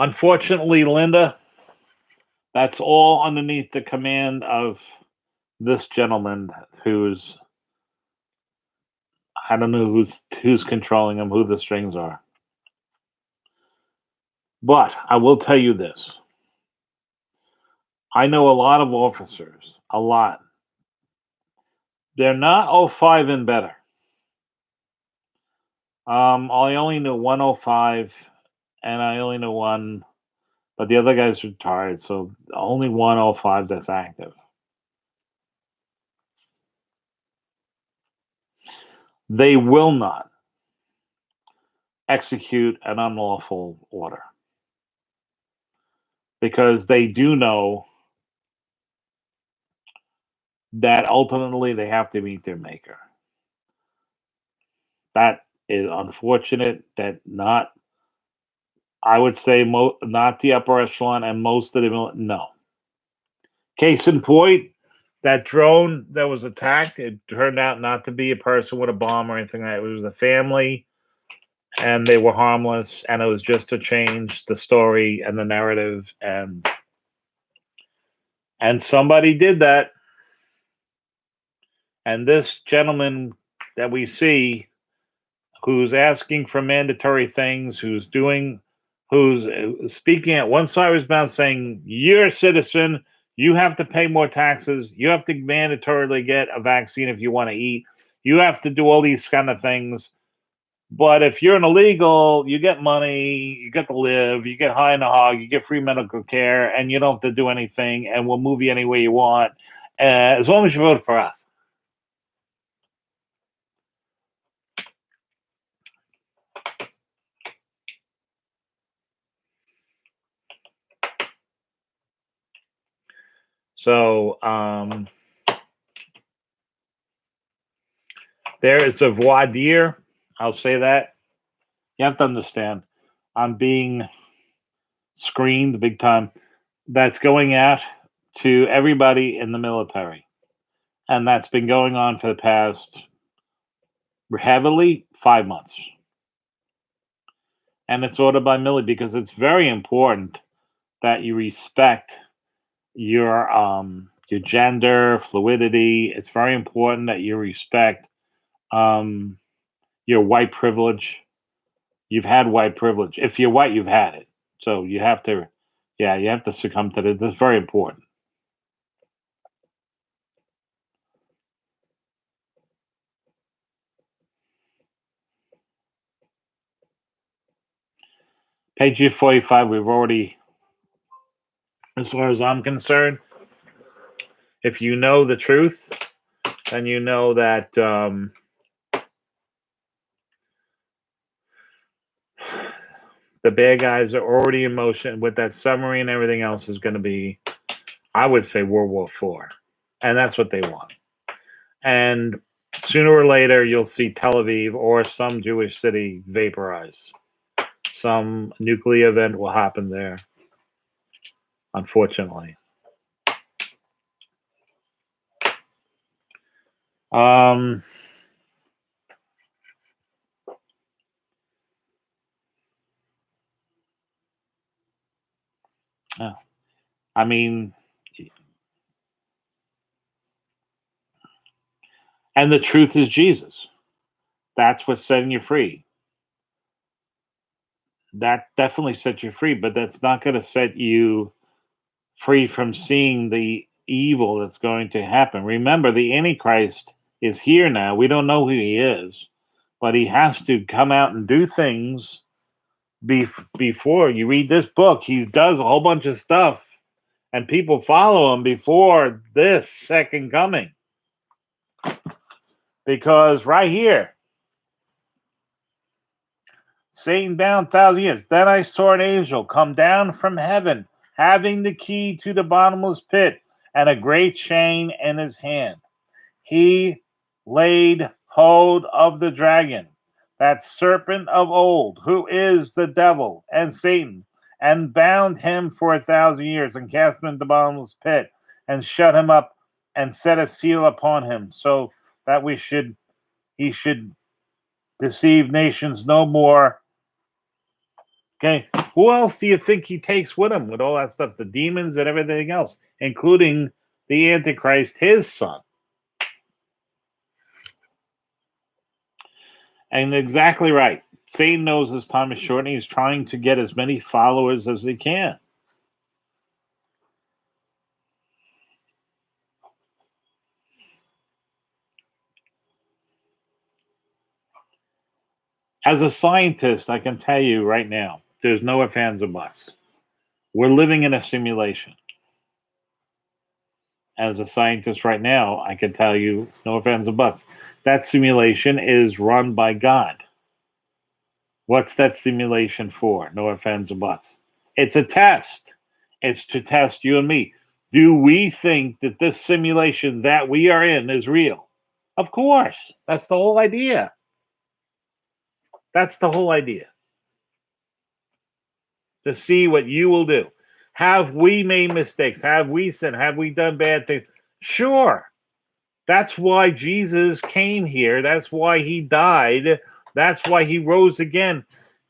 Unfortunately, Linda, that's all underneath the command of this gentleman who's, I don't know who's controlling him, who the strings are. But I will tell you this. I know a lot of officers, a lot. They're not 05 and better. I only know 105, and I only know one, but the other guy's retired, so only 105 that's active. They will not execute an unlawful order because they do know that ultimately they have to meet their maker. That is unfortunate that not, I would say, not the upper echelon and most of the no. Case in point, that drone that was attacked, it turned out not to be a person with a bomb or anything like that. It was a family, and they were harmless, and it was just to change the story and the narrative, and somebody did that. And this gentleman that we see, who's asking for mandatory things, who's speaking at one side of his mouth saying, you're a citizen, you have to pay more taxes, you have to mandatorily get a vaccine if you want to eat, you have to do all these kind of things. But if you're an illegal, you get money, you get to live, you get high in the hog, you get free medical care, and you don't have to do anything, and we'll move you any way you want, as long as you vote for us. So there is a voir dire. I'll say that. You have to understand, I'm being screened big time. That's going out to everybody in the military. And that's been going on for the past heavily 5 months. And it's ordered by Millie because it's very important that you respect your gender fluidity. It's very important that you respect your white privilege. You've had white privilege. If you're white, you've had it. So you have to, you have to succumb to it. That's very important. Page 45, we've already, as far as I'm concerned, if you know the truth, then you know that the bad guys are already in motion with that submarine and everything else is going to be, I would say, World War IV. And that's what they want. And sooner or later, you'll see Tel Aviv or some Jewish city vaporized. Some nuclear event will happen there, unfortunately. I mean, and the truth is Jesus. That's what's setting you free. That definitely sets you free, but that's not going to set you free from seeing the evil that's going to happen. Remember, the Antichrist is here now. We don't know who he is, but he has to come out and do things before you read this book. He does a whole bunch of stuff, and people follow him before this second coming. Because right here, Satan bound 1,000 years. Then I saw an angel come down from heaven, having the key to the bottomless pit and a great chain in his hand. He laid hold of the dragon, that serpent of old, who is the devil and Satan, and bound him for 1,000 years, and cast him into the bottomless pit, and shut him up, and set a seal upon him, so that he should deceive nations no more. Okay, Who else do you think he takes with him with all that stuff? The demons and everything else, including the Antichrist, his son. And exactly right. Satan knows his time is short, and he's trying to get as many followers as he can. As a scientist, I can tell you right now, there's no ifs, ands, or buts. We're living in a simulation. As a scientist right now, I can tell you, no ifs, ands, or buts. That simulation is run by God. What's that simulation for? No ifs, ands, or buts. It's a test. It's to test you and me. Do we think that this simulation that we are in is real? Of course. That's the whole idea. That's the whole idea. To see what you will do. Have we made mistakes? Have we sinned? Have we done bad things? Sure. That's why Jesus came here. That's why he died. That's why he rose again.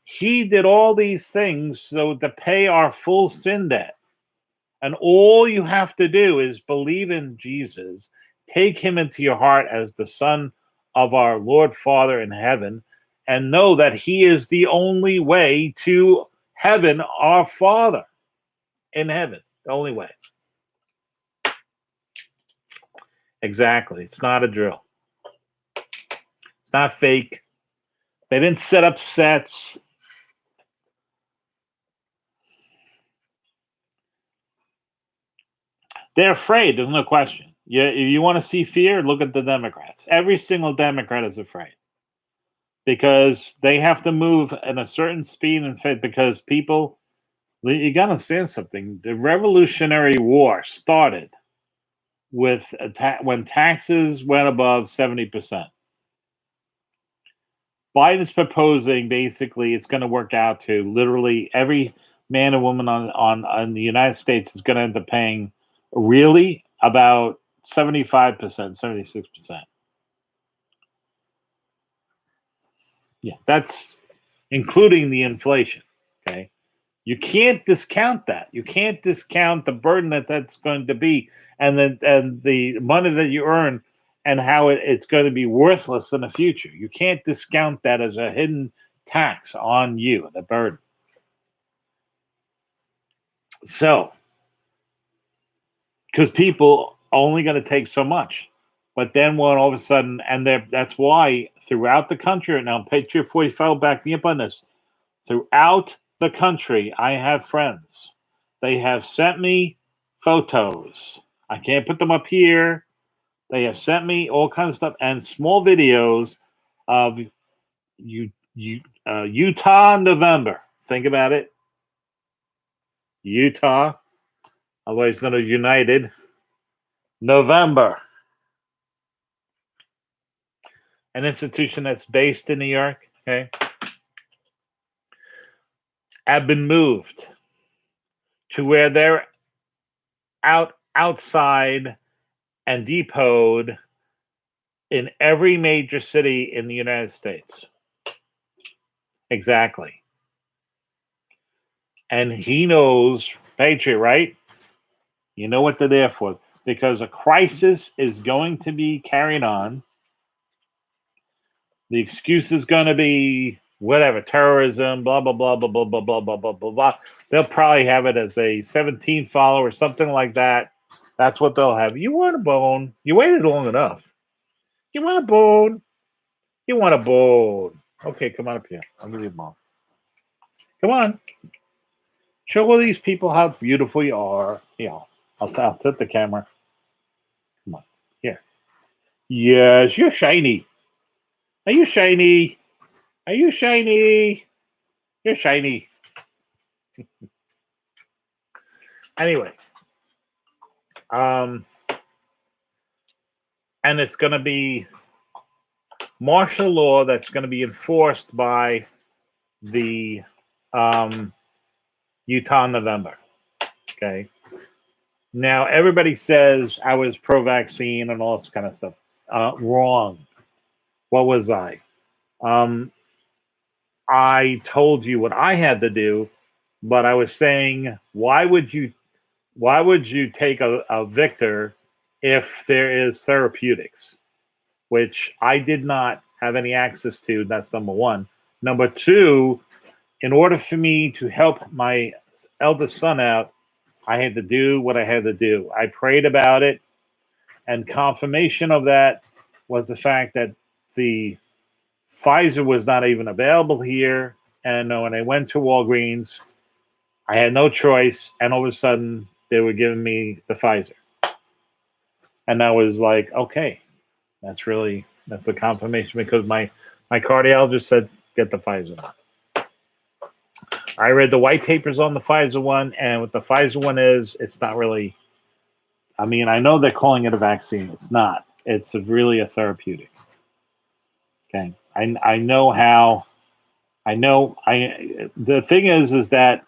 He did all these things so to pay our full sin debt. And all you have to do is believe in Jesus, take him into your heart as the Son of our Lord Father in heaven, and know that he is the only way to heaven, our Father in heaven. The only way. Exactly. It's not a drill. It's not fake. They didn't set up sets. They're afraid. There's no question. If you want to see fear, look at the Democrats. Every single Democrat is afraid because they have to move at a certain speed and fit. Because people, you got to understand something. The Revolutionary War started with when taxes went above 70%. Biden's proposing basically it's going to work out to literally every man and woman on the United States is going to end up paying really about 75%, 76%. Yeah, that's including the inflation. Okay. You can't discount that. You can't discount the burden that's going to be and the money that you earn and how it's going to be worthless in the future. You can't discount that as a hidden tax on you, the burden. So, because people only going to take so much. But then when all of a sudden, and that's why throughout the country right now, Patriot 45 back me up on this. Throughout the country, I have friends. They have sent me photos. I can't put them up here. They have sent me all kinds of stuff and small videos of Utah November. Think about it. Utah, otherwise known as United November. An institution that's based in New York, okay, have been moved to where they're outside and depoted in every major city in the United States. Exactly. And he knows, Patriot, right? You know what they're there for. Because a crisis is going to be carried on. The excuse is going to be whatever, terrorism, blah, blah, blah, blah, blah, blah, blah, blah, blah, blah, blah. They'll probably have it as a 17 follower, something like that. That's what they'll have. You want a bone? You waited long enough. You want a bone? You want a bone? Okay, come on up here. I'll give you a bone. Come on. Show all these people how beautiful you are. Yeah, I'll tip the camera. Come on. Here. Yes, you're shiny. Are you shiny? Are you shiny? You're shiny. Anyway. And it's going to be martial law that's going to be enforced by the Utah November. Okay. Now, everybody says I was pro-vaccine and all this kind of stuff. Wrong. What was I? I told you what I had to do but I was saying, why would you take a Victor if there is therapeutics, which I did not have any access to? That's number one. Number two, in order for me to help my eldest son out, I had to do what I had to do. I prayed about it, and confirmation of that was the fact that the Pfizer was not even available here. And when I went to Walgreens, I had no choice. And all of a sudden, they were giving me the Pfizer. And I was like, okay, that's a confirmation, because my cardiologist said, get the Pfizer one. I read the white papers on the Pfizer one, and what the Pfizer one is, it's not really, I mean, I know they're calling it a vaccine. It's not. It's really a therapeutic. Okay. The thing is that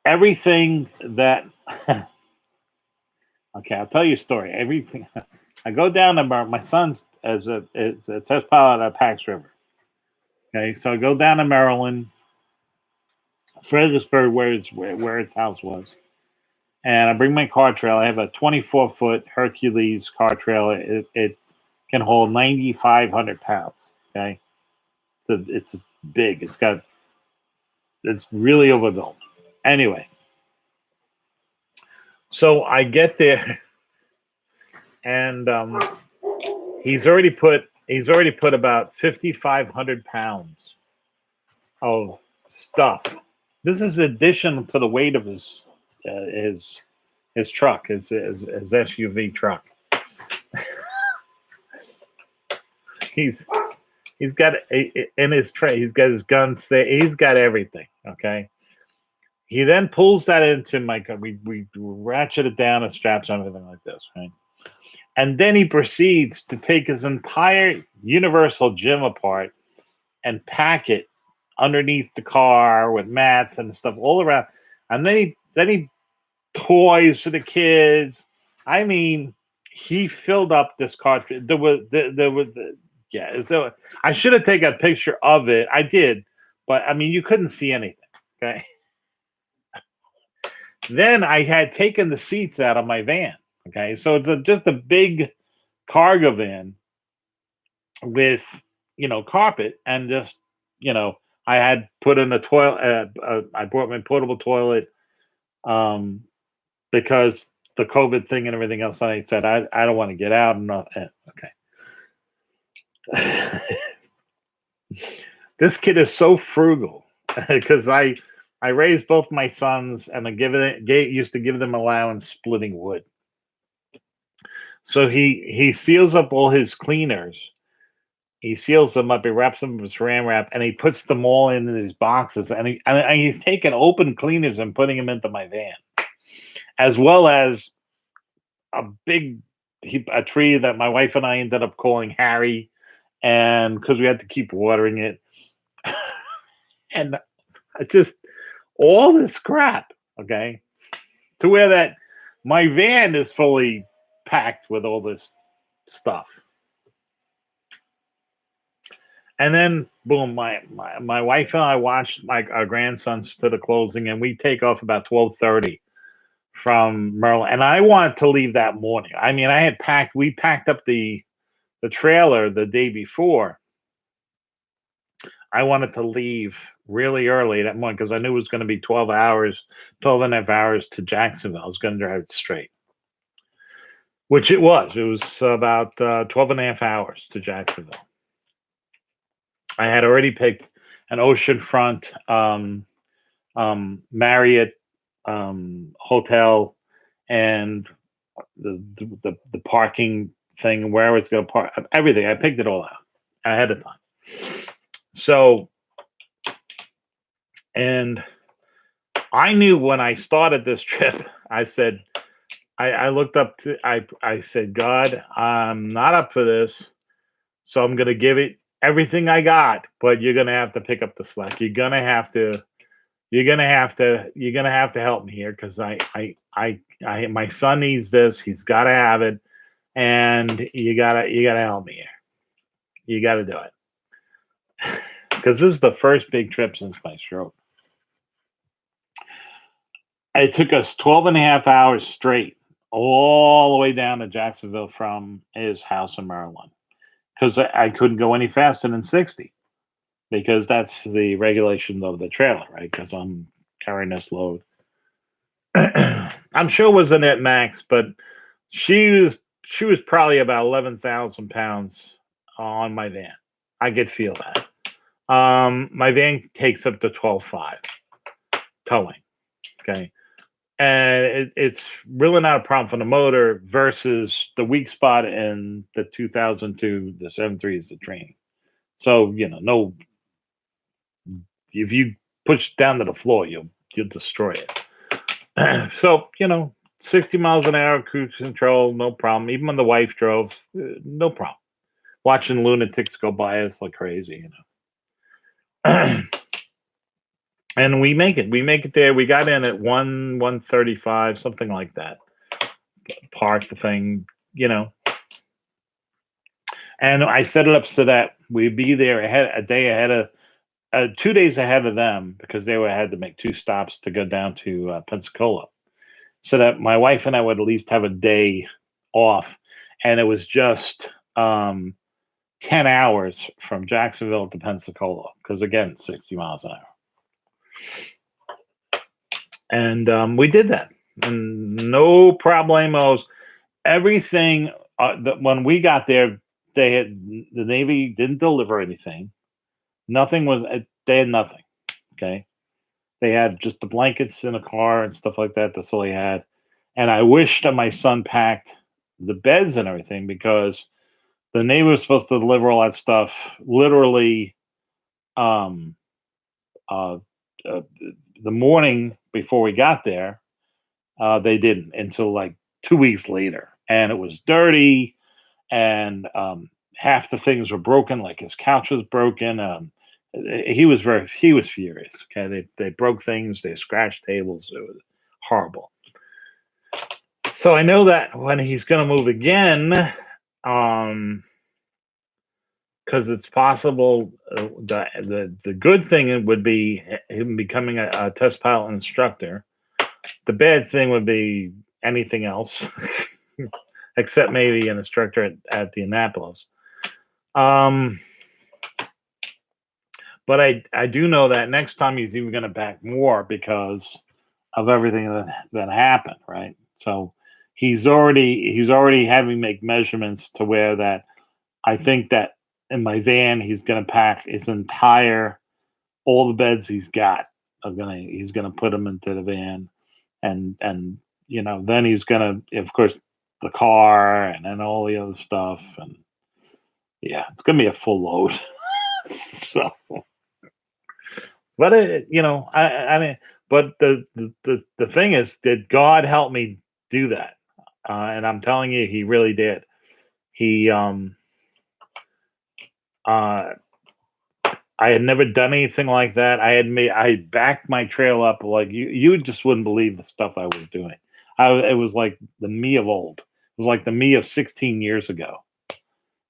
everything that, okay, I'll tell you a story. Everything, I go down to my son's is a test pilot at Pax River. Okay. So I go down to Maryland, Fredericksburg, where its house was. And I bring my car trailer. I have a 24-foot Hercules car trailer. It can hold 9,500 pounds. Okay, so it's big. It's really overbuilt. Anyway, so I get there, and he's already put about 5,500 pounds of stuff. This is addition to the weight of his truck, his SUV truck. he's got in his tray. He's got his guns. He's got everything. Okay. He then pulls that into my car. We ratchet it down and straps on everything like this, right? And then he proceeds to take his entire Universal gym apart and pack it underneath the car with mats and stuff all around. And then he toys for the kids. I mean, he filled up this car. So I should have taken a picture of it. I did, but I mean, you couldn't see anything. Okay. Then I had taken the seats out of my van. Okay, so it's just a big cargo van with carpet, and just I had put in a toilet. I brought my portable toilet. Because the COVID thing and everything else, I said, I don't want to get out. And okay. This kid is so frugal, because I raised both my sons, and I used to give them allowance splitting wood. So he seals up all his cleaners. He seals them up. He wraps them with Saran wrap, and he puts them all in these boxes. And he's taking open cleaners and putting them into my van, as well as a tree that my wife and I ended up calling Harry, and because we had to keep watering it, and just all this crap. Okay, to where that my van is fully packed with all this stuff. And then, boom, my wife and I watched our grandsons to the closing, and we take off about 12:30 from Maryland. And I wanted to leave that morning. I mean, we packed up the trailer the day before. I wanted to leave really early that morning, because I knew it was going to be 12 and a half hours to Jacksonville. I was going to drive it straight, which it was. It was about 12 and a half hours to Jacksonville. I had already picked an oceanfront Marriott hotel, and the parking thing, where I was going to park, everything. I picked it all out ahead of time. So, and I knew when I started this trip, I said, I looked up to, I said, God, I'm not up for this, so I'm going to give it everything I got, but you're going to have to pick up the slack. You're going to have to help me here, because my son needs this. He's got to have it, and you gotta help me here. You got to do it. because this is the first big trip since my stroke. It took us 12 and a half hours straight, all the way down to Jacksonville from his house in Maryland, because I couldn't go any faster than 60, because that's the regulation of the trailer, right? Because I'm carrying this load. I'm sure it was a net max, but she was probably about 11,000 pounds on my van. I could feel that. My van takes up to 12.5 towing. Okay. And it's really not a problem for the motor versus the weak spot in the 2002, the 7.3 is the training. So, no, if you push down to the floor, you'll destroy it. So, 60 miles an hour cruise control, no problem. Even when the wife drove, no problem. Watching lunatics go by us like crazy, And we make it. We make it there. We got in at 1:35, something like that. Park the thing, And I set it up so that we'd be there a day ahead of 2 days ahead of them, because they had to make 2 stops to go down to Pensacola, so that my wife and I would at least have a day off. And it was just 10 hours from Jacksonville to Pensacola, because again, 60 miles an hour. And we did that, and no problemos. Everything when we got there, the Navy didn't deliver anything. Nothing was. They had nothing. Okay, they had just the blankets in a car and stuff like that. That's all they had. And I wish that my son packed the beds and everything, because the Navy was supposed to deliver all that stuff literally um, uh, the morning before we got there. They didn't until like 2 weeks later, and it was dirty, and half the things were broken. Like his couch was broken. He was furious. Okay, they broke things, they scratched tables. It was horrible. So I know that when he's going to move again, because it's possible, the good thing would be him becoming a test pilot instructor. The bad thing would be anything else, except maybe an instructor at the Annapolis. But I do know that next time he's even going to pack more, because of everything that happened, right? So he's already having make measurements to where that I think that in my van he's going to pack all the beds he's got he's gonna put them into the van, and then he's gonna, of course, the car and then all the other stuff, and yeah, it's gonna be a full load. So, but I mean, but the thing is, did God help me do that? And I'm telling you, He really did. He I had never done anything like that. I had backed my trail up like you just wouldn't believe the stuff I was doing. It was like the me of old. It was like the me of 16 years ago.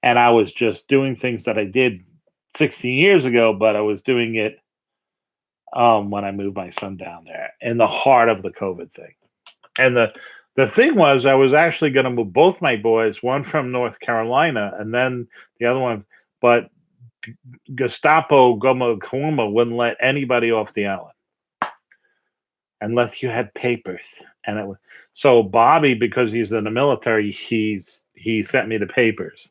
And I was just doing things that I did 16 years ago, but I was doing it when I moved my son down there in the heart of the COVID thing. And the thing was, I was actually going to move both my boys, one from North Carolina and then the other one, but Gestapo Goma Kuma wouldn't let anybody off the island unless you had papers. And so Bobby, because he's in the military, he sent me the papers.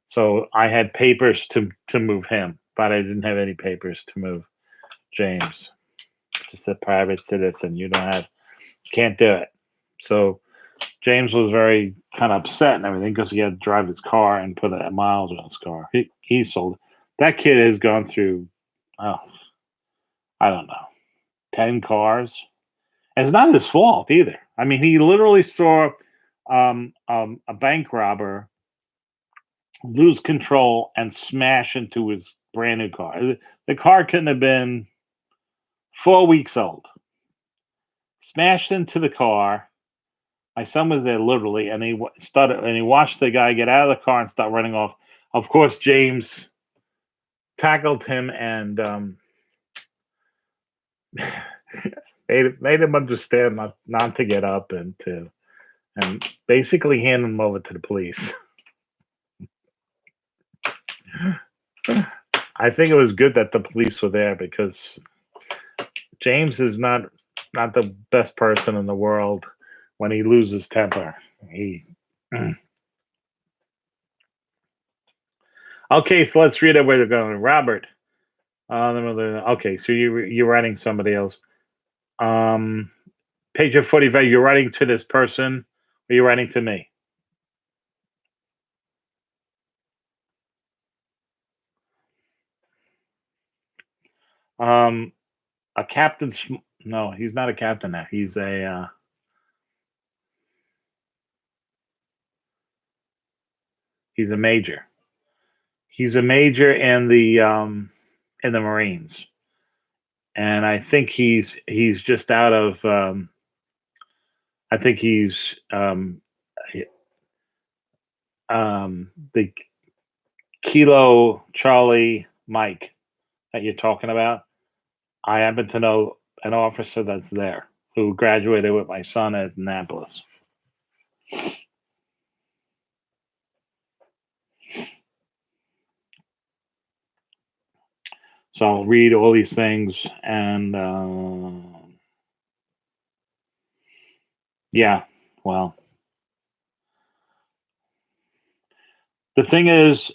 So I had papers to move him, but I didn't have any papers to move James. It's a private citizen. Can't do it. So James was very kind of upset and everything, because he had to drive his car and put miles on his car. He sold it. That kid has gone through, I don't know, 10 cars. And it's not his fault either. I mean, he literally saw a bank robber lose control and smash into his brand new car. The car couldn't have been 4 weeks old. Smashed into the car. My son was there literally, and he watched the guy get out of the car and start running off. Of course, James tackled him and made him understand not to get up and basically hand him over to the police. I think it was good that the police were there because James is not the best person in the world when he loses temper. He Okay, so let's read it where they're going. Robert. Okay, so you're writing somebody else. Page 45, you're writing to this person, or you're writing to me? A captain. No, he's not a captain now. He's a major. He's a major in the Marines, and I think he's just out of. I think he's the Kilo Charlie Mike that you're talking about. I happen to know an officer that's there who graduated with my son at Annapolis. So I'll read all these things and yeah, well, the thing is,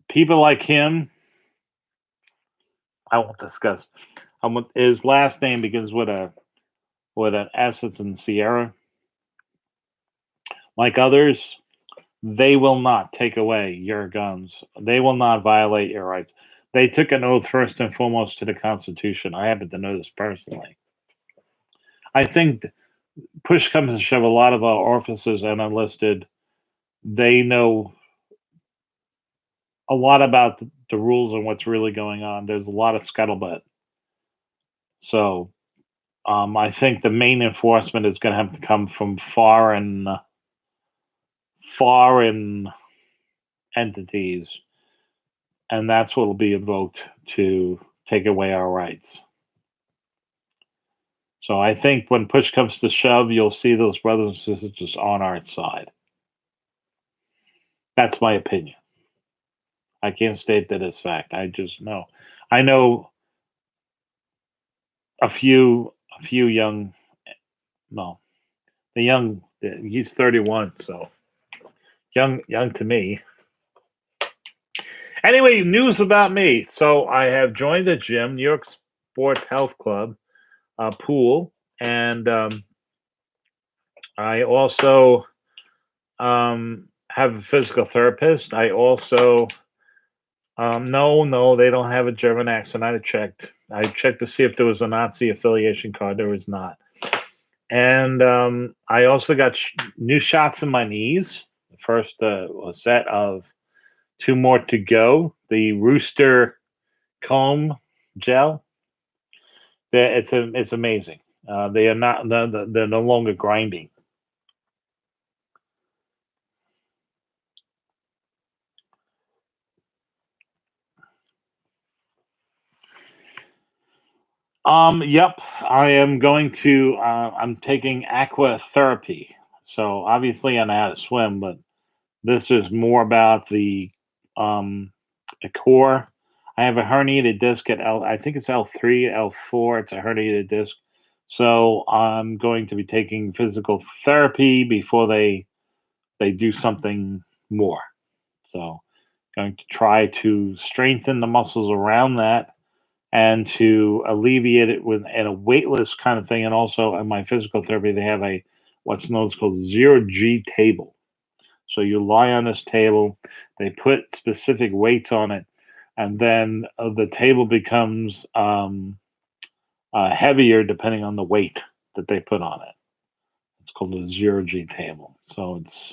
people like him, I won't discuss. His last name begins with an S. It's in Sierra. Like others, they will not take away your guns. They will not violate your rights. They took an oath first and foremost to the Constitution. I happen to know this personally. I think push comes to shove, a lot of our officers and enlisted, they know a lot about the rules and what's really going on. There's a lot of scuttlebutt. So I think the main enforcement is going to have to come from foreign entities, and that's what will be invoked to take away our rights. So I think when push comes to shove, you'll see those brothers and sisters on our side. That's my opinion. I can't state that as fact. I just know. I know a few young. No, he's 31, so young to me. Anyway, news about me. So I have joined a gym, New York Sports Health Club, pool, and I also have a physical therapist. I also no, they don't have a German accent. I checked to see if there was a Nazi affiliation card. There was not. And I also got new shots in my knees. The first a set of 2 more to go. The Rooster Comb gel. It's amazing. They are not. They're no longer grinding. Yep. I am going to. I'm taking aqua therapy. So obviously I know how to swim, but this is more about the core. I have a herniated disc at I think it's L3, L4. It's a herniated disc. So I'm going to be taking physical therapy before they do something more. So going to try to strengthen the muscles around that and to alleviate it with in a weightless kind of thing. And also in my physical therapy, they have a what's known as called 0G table. So you lie on this table, they put specific weights on it, and then the table becomes heavier depending on the weight that they put on it. It's called a 0G table. So it's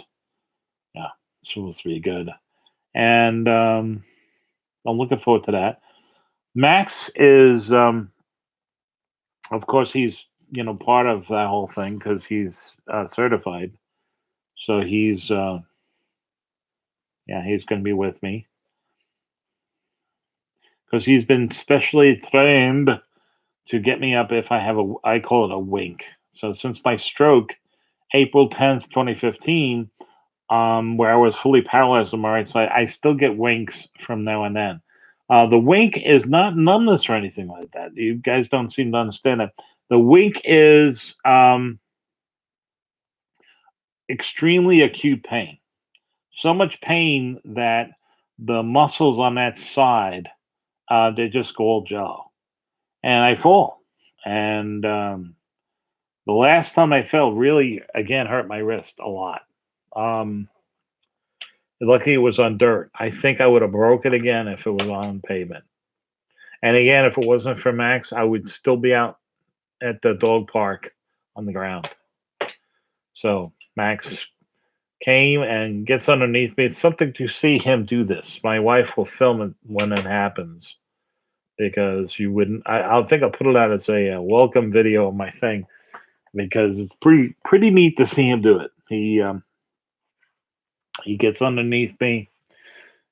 supposed to be good. And I'm looking forward to that. Max is, of course, he's part of that whole thing because he's certified. So he's going to be with me. because he's been specially trained to get me up if I have I call it a wink. So since my stroke, April 10th, 2015, where I was fully paralyzed on my right side, I still get winks from now and then. The wink is not numbness or anything like that. You guys don't seem to understand it. The wink is extremely acute pain. So much pain that the muscles on that side, they just go all jello. And I fall. And the last time I fell really, again, hurt my wrist a lot. Lucky it was on dirt. I think I would have broke it again if it was on pavement. And again, if it wasn't for Max, I would still be out at the dog park on the ground. So Max came and gets underneath me. It's something to see him do this. My wife will film it when it happens because you wouldn't. I think I'll put it out as a welcome video of my thing because it's pretty neat to see him do it. He gets underneath me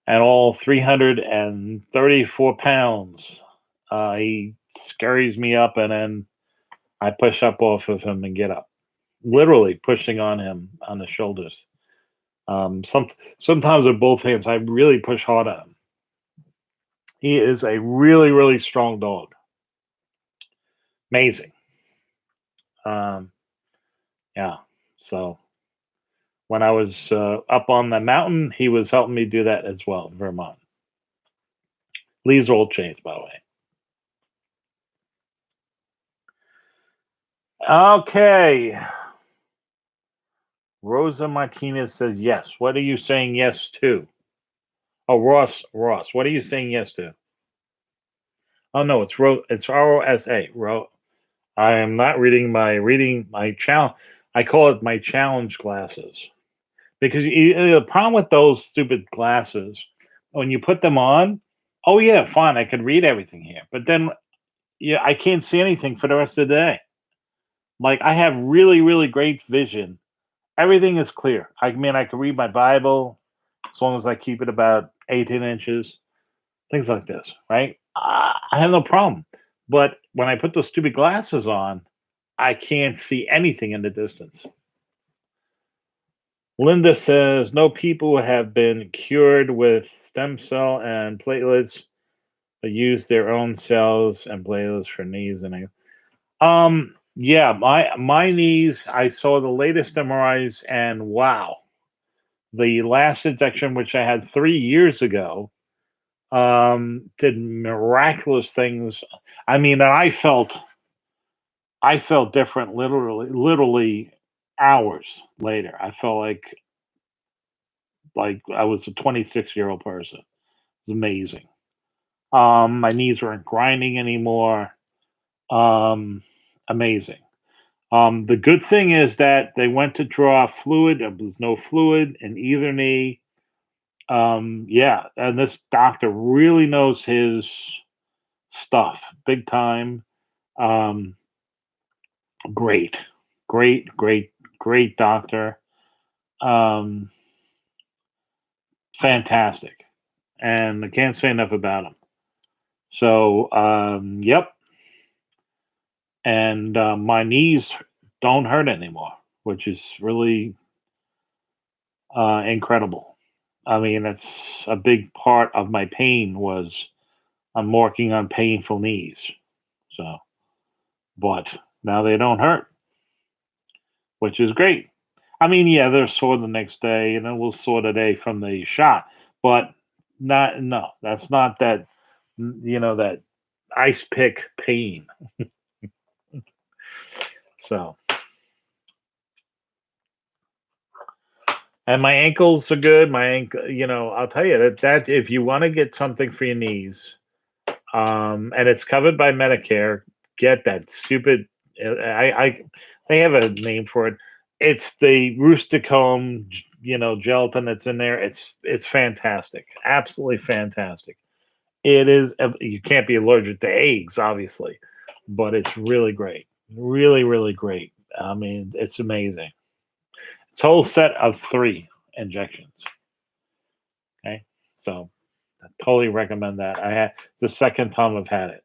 at all 334 pounds. He scurries me up, and then I push up off of him and get up, literally pushing on him on the shoulders. Sometimes with both hands, I really push hard on him. He is a really, really strong dog. Amazing. Yeah. So when I was up on the mountain, he was helping me do that as well in Vermont. Lee's old chains, by the way. Okay. Rosa Martinez says yes. What are you saying yes to? Oh, Ross. What are you saying yes to? Oh no, it's ROSA. I am not reading my challenge. I call it my challenge glasses because the problem with those stupid glasses, when you put them on, oh yeah, fine, I could read everything here, but then yeah, I can't see anything for the rest of the day. Like I have really, really great vision. Everything is clear. I mean, I can read my Bible as long as I keep it about 18 inches, things like this, right? I have no problem. But when I put those stupid glasses on, I can't see anything in the distance. Linda says no people have been cured with stem cell and platelets, but use their own cells and platelets for knees and yeah, my knees. I saw the latest MRIs, and wow, the last injection, which I had 3 years ago, did miraculous things. I mean, I felt different literally hours later. I felt like I was a 26-year-old person. It's amazing. My knees weren't grinding anymore. Amazing. The good thing is that they went to draw fluid. There was no fluid in either knee. Yeah, and this doctor really knows his stuff, big time. Um, great, great doctor. Um, Fantastic, and I can't say enough about him. So, yep, and my knees don't hurt anymore, which is really incredible. I mean, that's a big part of my pain was I'm working on painful knees. So, but now they don't hurt, which is great. I mean, yeah, they're sore the next day, and then we'll sore today from the shot, but not no, that's not that that ice pick pain. So, and my ankles are good. My ankle, I'll tell you that if you want to get something for your knees, and it's covered by Medicare, get that stupid. I they have a name for it. It's the Rusticome, gelatin that's in there. It's fantastic, absolutely fantastic. It is. You can't be allergic to eggs, obviously, but it's really great, really, really great. I mean, it's amazing. It's a whole set of 3 injections. Okay, so totally recommend that. I had it's the second time I've had it.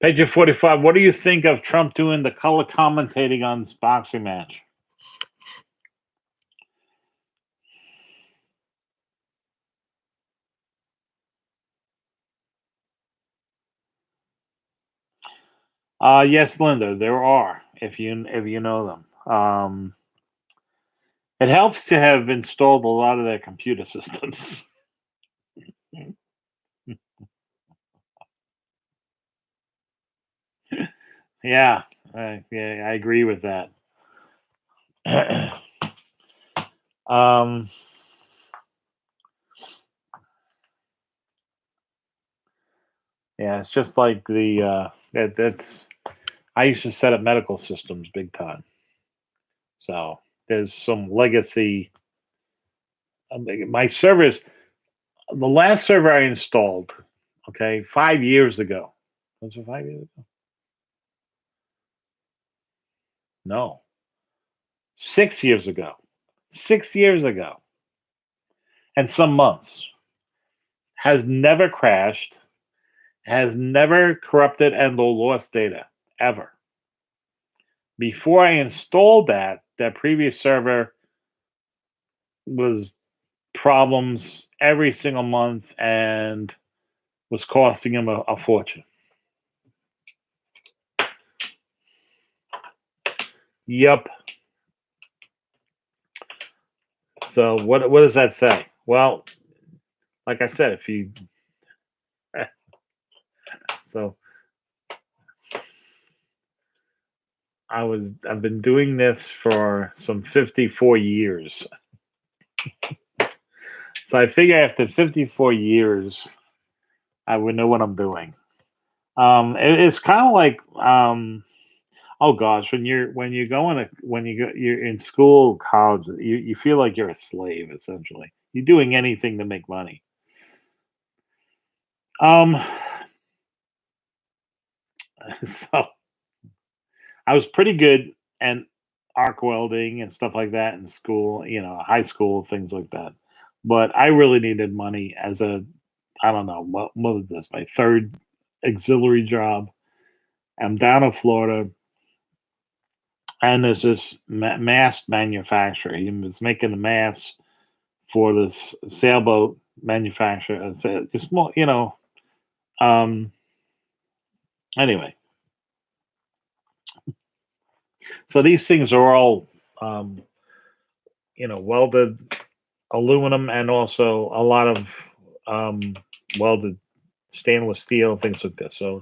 Page 45. What do you think of Trump doing the color commentating on this boxing match? Yes, Linda, there are, if you know them. It helps to have installed a lot of their computer systems. Yeah, I agree with that. Yeah, it's just like that's. I used to set up medical systems big time, so there's some legacy. My servers, the last server I installed, okay, 5 years ago. Was it 5 years ago? No, 6 years ago. 6 years ago, and some months has never crashed, has never corrupted and or lost data ever. Before I installed that previous server was problems every single month and was costing him a fortune. Yep. So what does that say? Well, like I said, if you so I've been doing this for some 54 years. So I figure after 54 years, I would know what I'm doing. It's kind of like, oh gosh, when you're you're in school, college, you feel like you're a slave essentially. You're doing anything to make money. Um, so I was pretty good at arc welding and stuff like that in school, high school, things like that. But I really needed money as I don't know, what was this, my third auxiliary job. I'm down in Florida, and there's this mast manufacturer. He was making the masts for this sailboat manufacturer. It's just small, Um, anyway, so these things are all, um, welded aluminum and also a lot of welded stainless steel, things like this. So,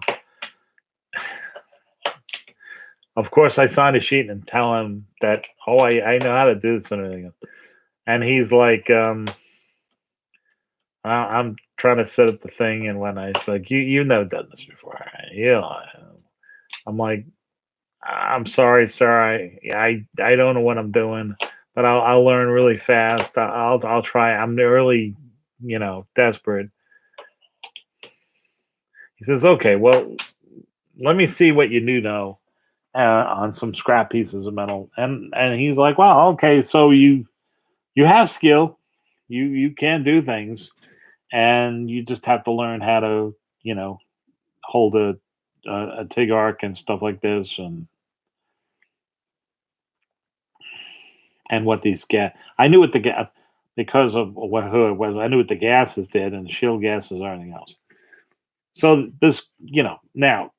of course, I signed a sheet and tell him that, oh, I know how to do this and everything. And he's like, I'm trying to set up the thing, and when I like, you've never done this before, right? I'm like, I'm sorry, sir. I don't know what I'm doing, but I'll learn really fast. I'll try. I'm really, desperate. He says, okay, well, let me see what you do know on some scrap pieces of metal, and he's like, wow, okay, so you have skill, you can do things, and you just have to learn how to, hold a TIG arc and stuff like this, and what these gas. I knew what the gas because of who it was. I knew what the gases did and the shield gases, everything else. So this, now.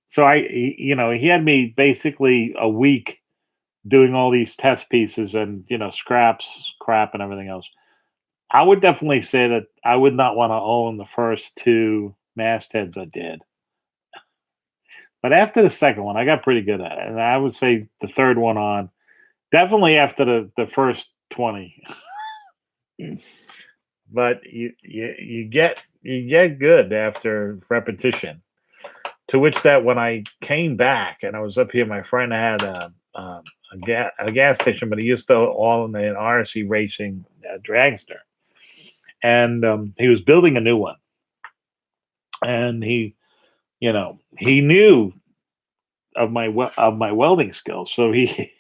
So he had me basically a week doing all these test pieces and scraps, crap, and everything else. I would definitely say that I would not want to own the first two mastheads I did. But after the second one, I got pretty good at it. And I would say the third one on, definitely after the first 20. But you get good after repetition. To which that when I came back and I was up here, my friend had a gas station, but he used to own an RC racing dragster, and he was building a new one, and he he knew of my welding skills, so he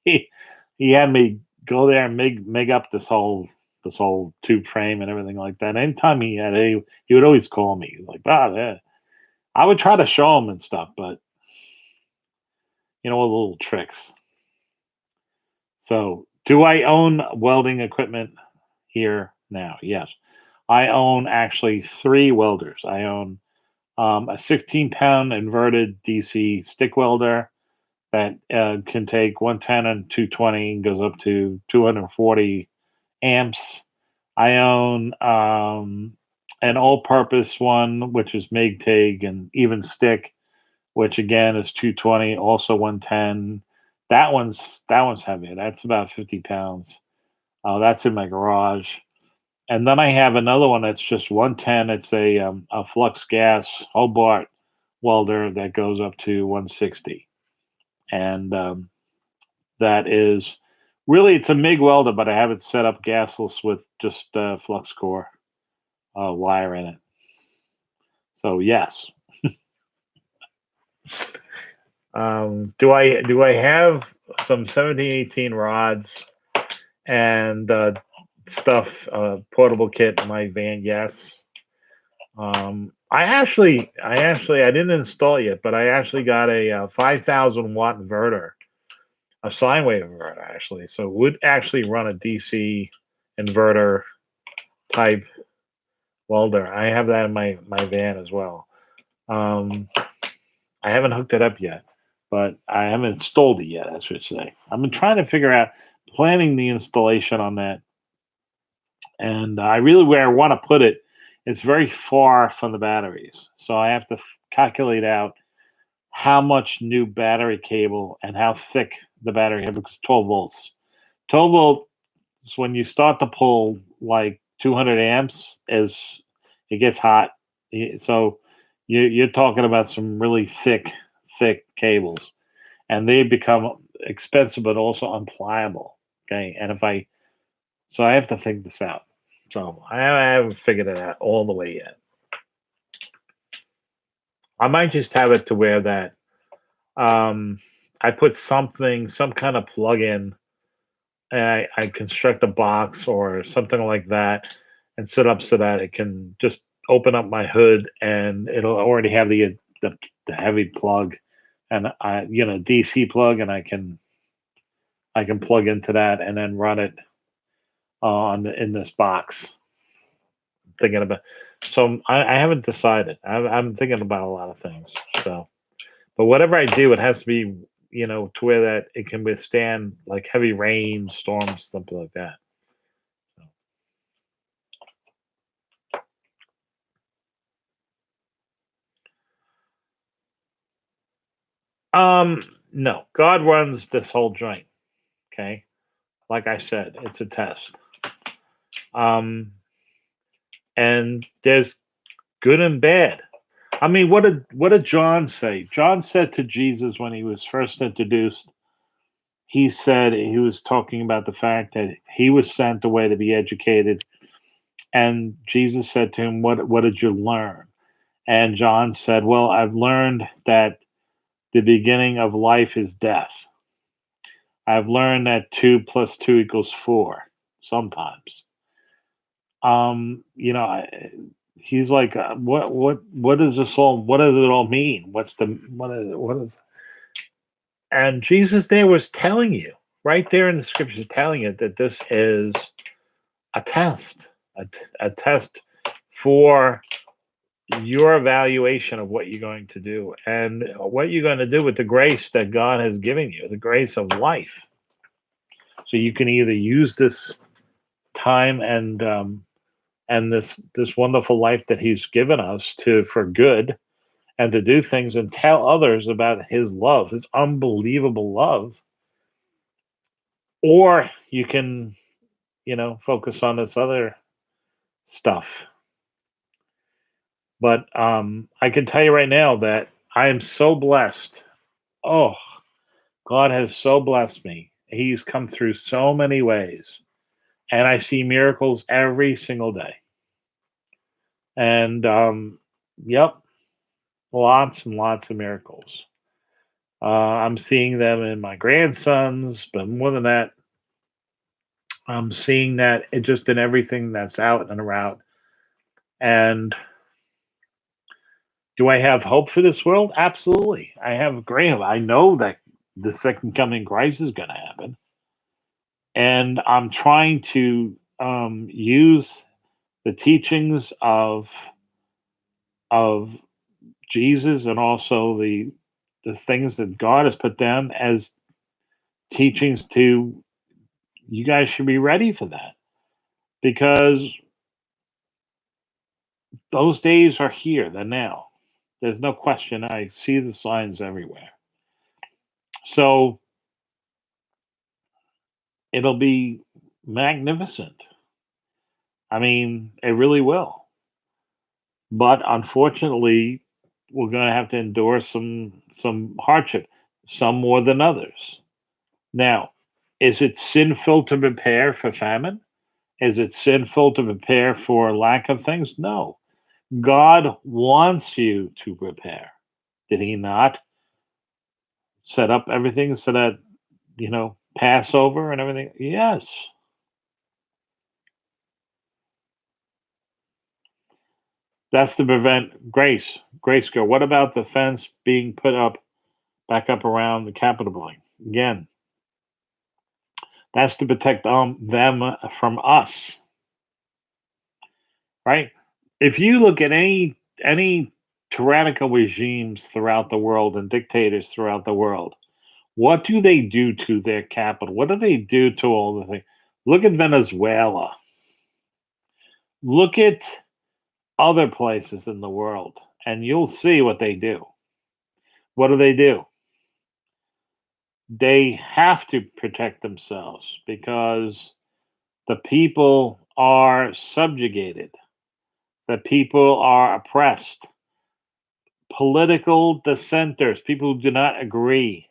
he had me go there and make up this whole tube frame and everything like that. Anytime he would always call me. He's like, "Ah, yeah." I would try to show him and stuff, but all the little tricks. So, do I own welding equipment here now? Yes. I own actually three welders. I own a 16-pound inverted DC stick welder that can take 110 and 220 and goes up to 240 amps. I own an all-purpose one, which is MIG, TIG, and even stick, which again is 220, also 110. That one's heavy. That's about 50 pounds. That's in my garage. And then I have another one that's just 110. It's a flux gas Hobart welder that goes up to 160. And that is really, it's a MIG welder, but I have it set up gasless with just flux core wire in it. So yes. Do I have some 1718 rods and stuff, portable kit in my van? Yes. I didn't install it yet, but I actually got a 5,000 watt inverter, a sine wave inverter actually. So it would actually run a DC inverter type welder. I have that in my van as well. I haven't hooked it up yet, but I haven't installed it yet, I should say. I've been trying to figure out planning the installation on that, and I really where I want to put it. It's very far from the batteries, so I have to calculate out how much new battery cable and how thick the battery cable, because 12 volts. 12 volt is when you start to pull like 200 amps, is it gets hot. So you're talking about some really thick cables, and they become expensive but also unpliable. Okay, and so I have to think this out. So I haven't figured it out all the way yet. I might just have it to where that I put some kind of plug-in, and I construct a box or something like that and set up so that it can just open up my hood and it'll already have the heavy plug and DC plug, and I can plug into that and then run it in this box. I'm thinking about, so I haven't decided. I'm thinking about a lot of things. So, but whatever I do, it has to be to where that it can withstand like heavy rain, storms, something like that. No, God runs this whole joint. Okay, like I said, it's a test. And there's good and bad. I mean, what did John say? John said to Jesus when he was first introduced, he said he was talking about the fact that he was sent away to be educated, and Jesus said to him, "What did you learn?" And John said, "Well, I've learned that the beginning of life is death. I've learned that 2 + 2 = 4 sometimes." He's like, what does this all? What does it all mean? What is? And Jesus there was telling you right there in the scriptures, telling you that this is a test, a test for your evaluation of what you're going to do and what you're going to do with the grace that God has given you, the grace of life. So you can either use this time and this wonderful life that He's given us for good, and to do things and tell others about His love, His unbelievable love, or you can focus on this other stuff. But I can tell you right now that I am so blessed. Oh, God has so blessed me. He's come through so many ways, and I see miracles every single day. And yep, Lots and lots of miracles. I'm seeing them in my grandsons, but more than that, I'm seeing that it just in everything that's out and around. And do I have hope for this world? Absolutely. I have great hope. I know that the second coming of Christ is going to happen, and I'm trying to use the teachings of Jesus and also the things that God has put down as teachings to you guys should be ready for that because those days are here. They're now. There's no question. I see the signs everywhere. So it'll be magnificent. I mean, it really will. But unfortunately, we're going to have to endure some hardship, some more than others. Now, is it sinful to prepare for famine? Is it sinful to prepare for lack of things? No. God wants you to prepare. Did he not set up everything so that, Passover and everything? Yes. That's to prevent grace girl. What about the fence being put up back up around the Capitol building? Again, that's to protect them from us, right? If you look at any tyrannical regimes throughout the world and dictators throughout the world, what do they do to their capital? What do they do to all the things? Look at Venezuela. Look at other places in the world, and you'll see what they do. What do? They have to protect themselves because the people are subjugated, the people are oppressed. Political dissenters, people who do not agree,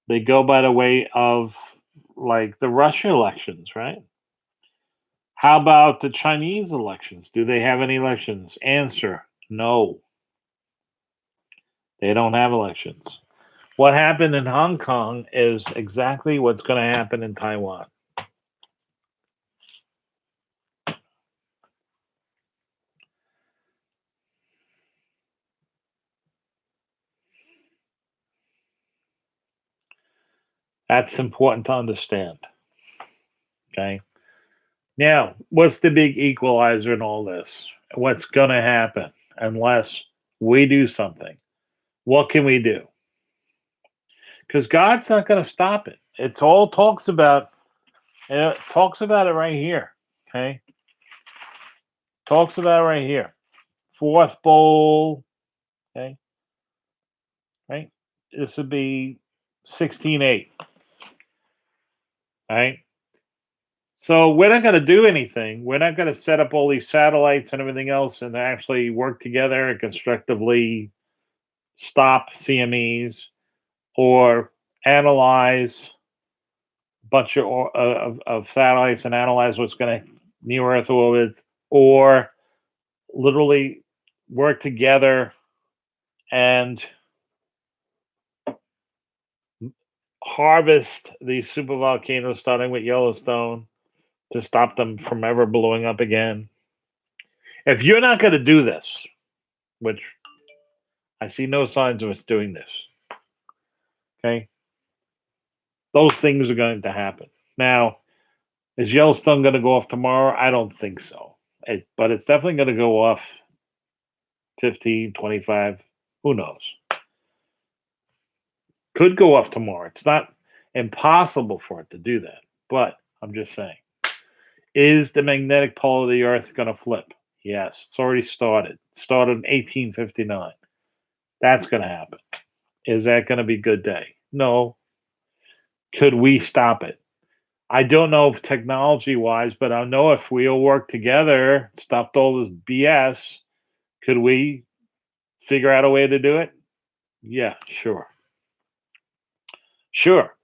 they go by the way of like the Russia elections, right? How about the Chinese elections? Do they have any elections? Answer no, they don't have elections. What happened in Hong Kong is exactly what's going to happen in Taiwan. That's important to understand. Okay. Now, what's the big equalizer in all this? What's going to happen unless we do something? What can we do? Because God's not going to stop it. It's all talks about. It talks about it right here. Okay. Talks about it right here. Fourth bowl. Okay. Right. This would be 16:8. Right. So we're not going to do anything. We're not going to set up all these satellites and everything else and actually work together and constructively stop CMEs or analyze a bunch of satellites and analyze what's going to near Earth orbit or literally work together and harvest these super volcanoes starting with Yellowstone to stop them from ever blowing up again. If you're not going to do this, which I see no signs of us doing this, okay, those things are going to happen. Now, is Yellowstone going to go off tomorrow? I don't think so. But it's definitely going to go off 15, 25. Who knows? Could go off tomorrow. It's not impossible for it to do that. But I'm just saying. Is the magnetic pole of the Earth going to flip? Yes, it's already started. It started in 1859. That's going to happen. Is that going to be a good day? No. Could we stop it? I don't know if technology wise, but I know if we all work together, stopped all this BS, could we figure out a way to do it? Yeah, sure. Sure.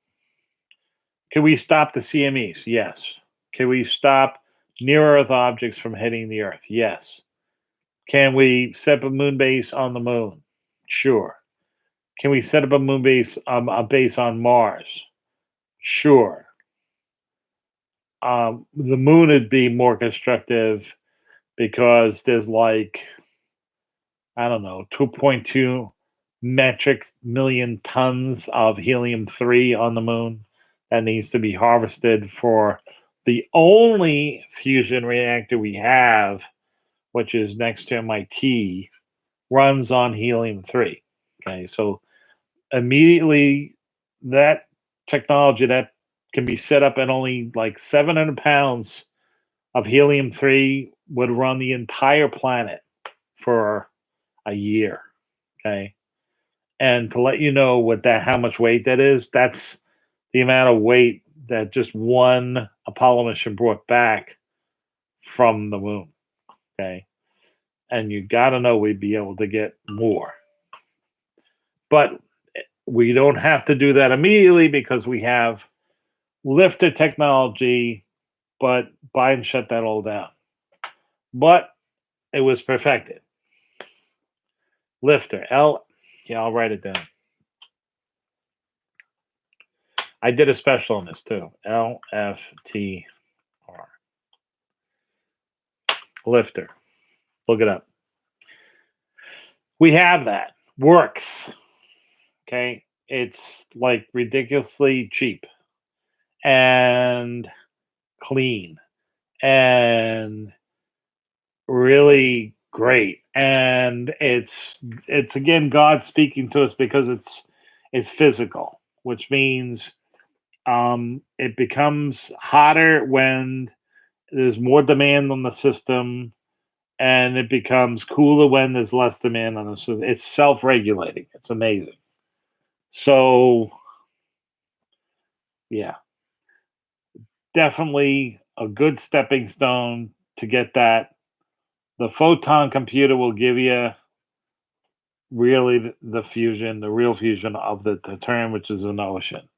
Can we stop the CMEs? Yes. Can we stop near Earth objects from hitting the Earth? Yes. Can we set up a moon base on the moon? Sure. Can we set up a base on Mars? Sure. The moon would be more constructive because there's like, I don't know, 2.2 metric million tons of helium 3 on the moon that needs to be harvested for the only fusion reactor we have, which is next to MIT, runs on helium 3. Okay, so immediately that technology that can be set up at only like 700 pounds of helium 3 would run the entire planet for a year. Okay. And to let you know how much weight that is, that's the amount of weight that just one Apollo mission brought back from the moon. Okay. And you got to know we'd be able to get more. But we don't have to do that immediately because we have lifter technology, but Biden shut that all down. But it was perfected. Lifter, yeah, I'll write it down. I did a special on this too. LFTR. Lifter. Look it up. We have that. Works. Okay. It's like ridiculously cheap and clean and really great. And it's again God speaking to us because it's physical, which means it becomes hotter when there's more demand on the system, and it becomes cooler when there's less demand on the system. It's self-regulating. It's amazing. So, yeah, definitely a good stepping stone to get that. The photon computer will give you really the fusion, the real fusion of the term, which is an ocean,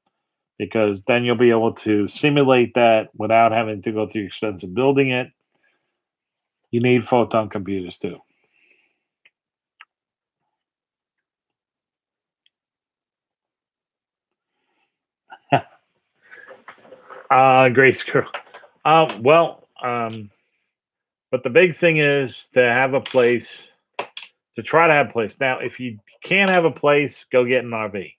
because then you'll be able to simulate that without having to go through the expense of building it. You need photon computers too. Grace girl. But the big thing is to have a place, to try to have a place. Now, if you can't have a place, go get an RV.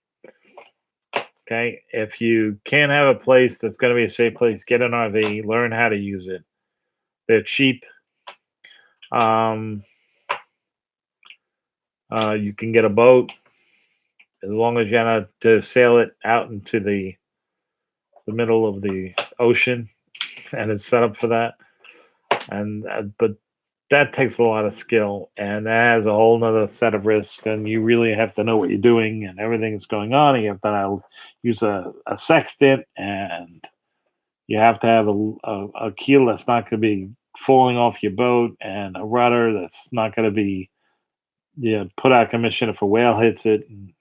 Okay. If you can't have a place that's going to be a safe place, get an RV, learn how to use it. They're cheap. You can get a boat as long as you know to sail it out into the middle of the ocean, and it's set up for that. And but that takes a lot of skill, and that has a whole nother set of risks. And you really have to know what you're doing and everything that's going on. And you have to use a sextant, and you have to have a keel that's not going to be falling off your boat, and a rudder that's not going to be put out of commission if a whale hits it. And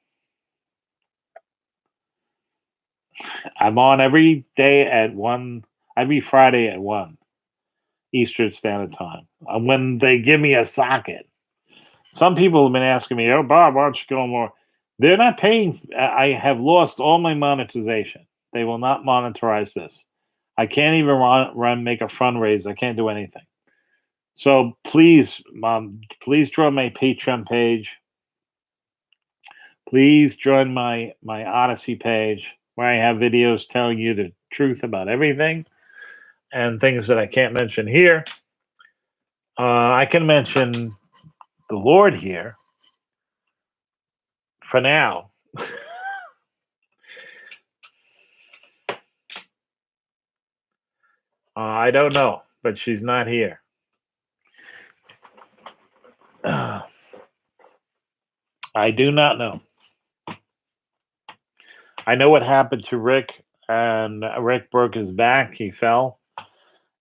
I'm on every day at 1, every Friday at 1 Eastern Standard Time. When they give me a socket. Some people have been asking me, "Oh, Bob, why don't you go more?" They're not paying. I have lost all my monetization. They will not monetize this. I can't even make a fundraiser. I can't do anything. So please, please join my Patreon page. Please join my Odyssey page where I have videos telling you the truth about everything and things that I can't mention here. I can mention the Lord here for now. I don't know, but she's not here. I do not know. I know what happened to Rick, and Rick broke his back. He fell,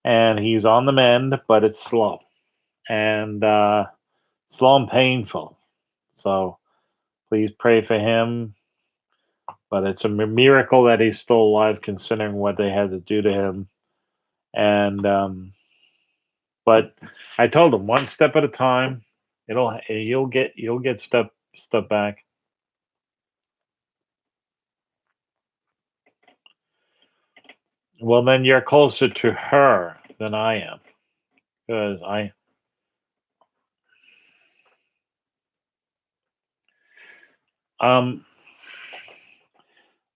and he's on the mend, but it's slow and painful. So please pray for him. But it's a miracle that he's still alive, considering what they had to do to him. And but I told him one step at a time. You'll get step back. Well, then you're closer to her than I am, because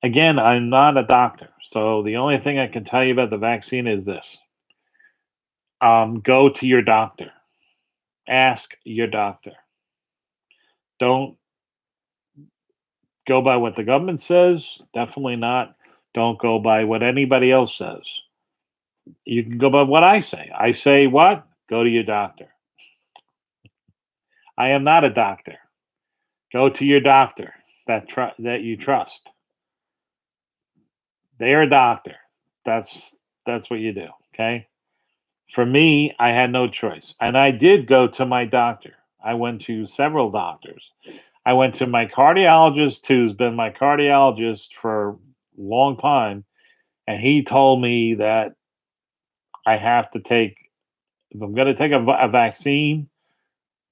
again, I'm not a doctor, so the only thing I can tell you about the vaccine is this: go to your doctor, ask your doctor. Don't go by what the government says. Definitely not. Don't go by what anybody else says. You can go by what I say. I say what? Go to your doctor. I am not a doctor. Go to your doctor that you trust. They're a doctor. That's what you do. Okay. For me, I had no choice, and I did go to my doctor. I went to several doctors. I went to my cardiologist, who's been my cardiologist for a long time, and he told me that I have to take, if I'm going to take a vaccine,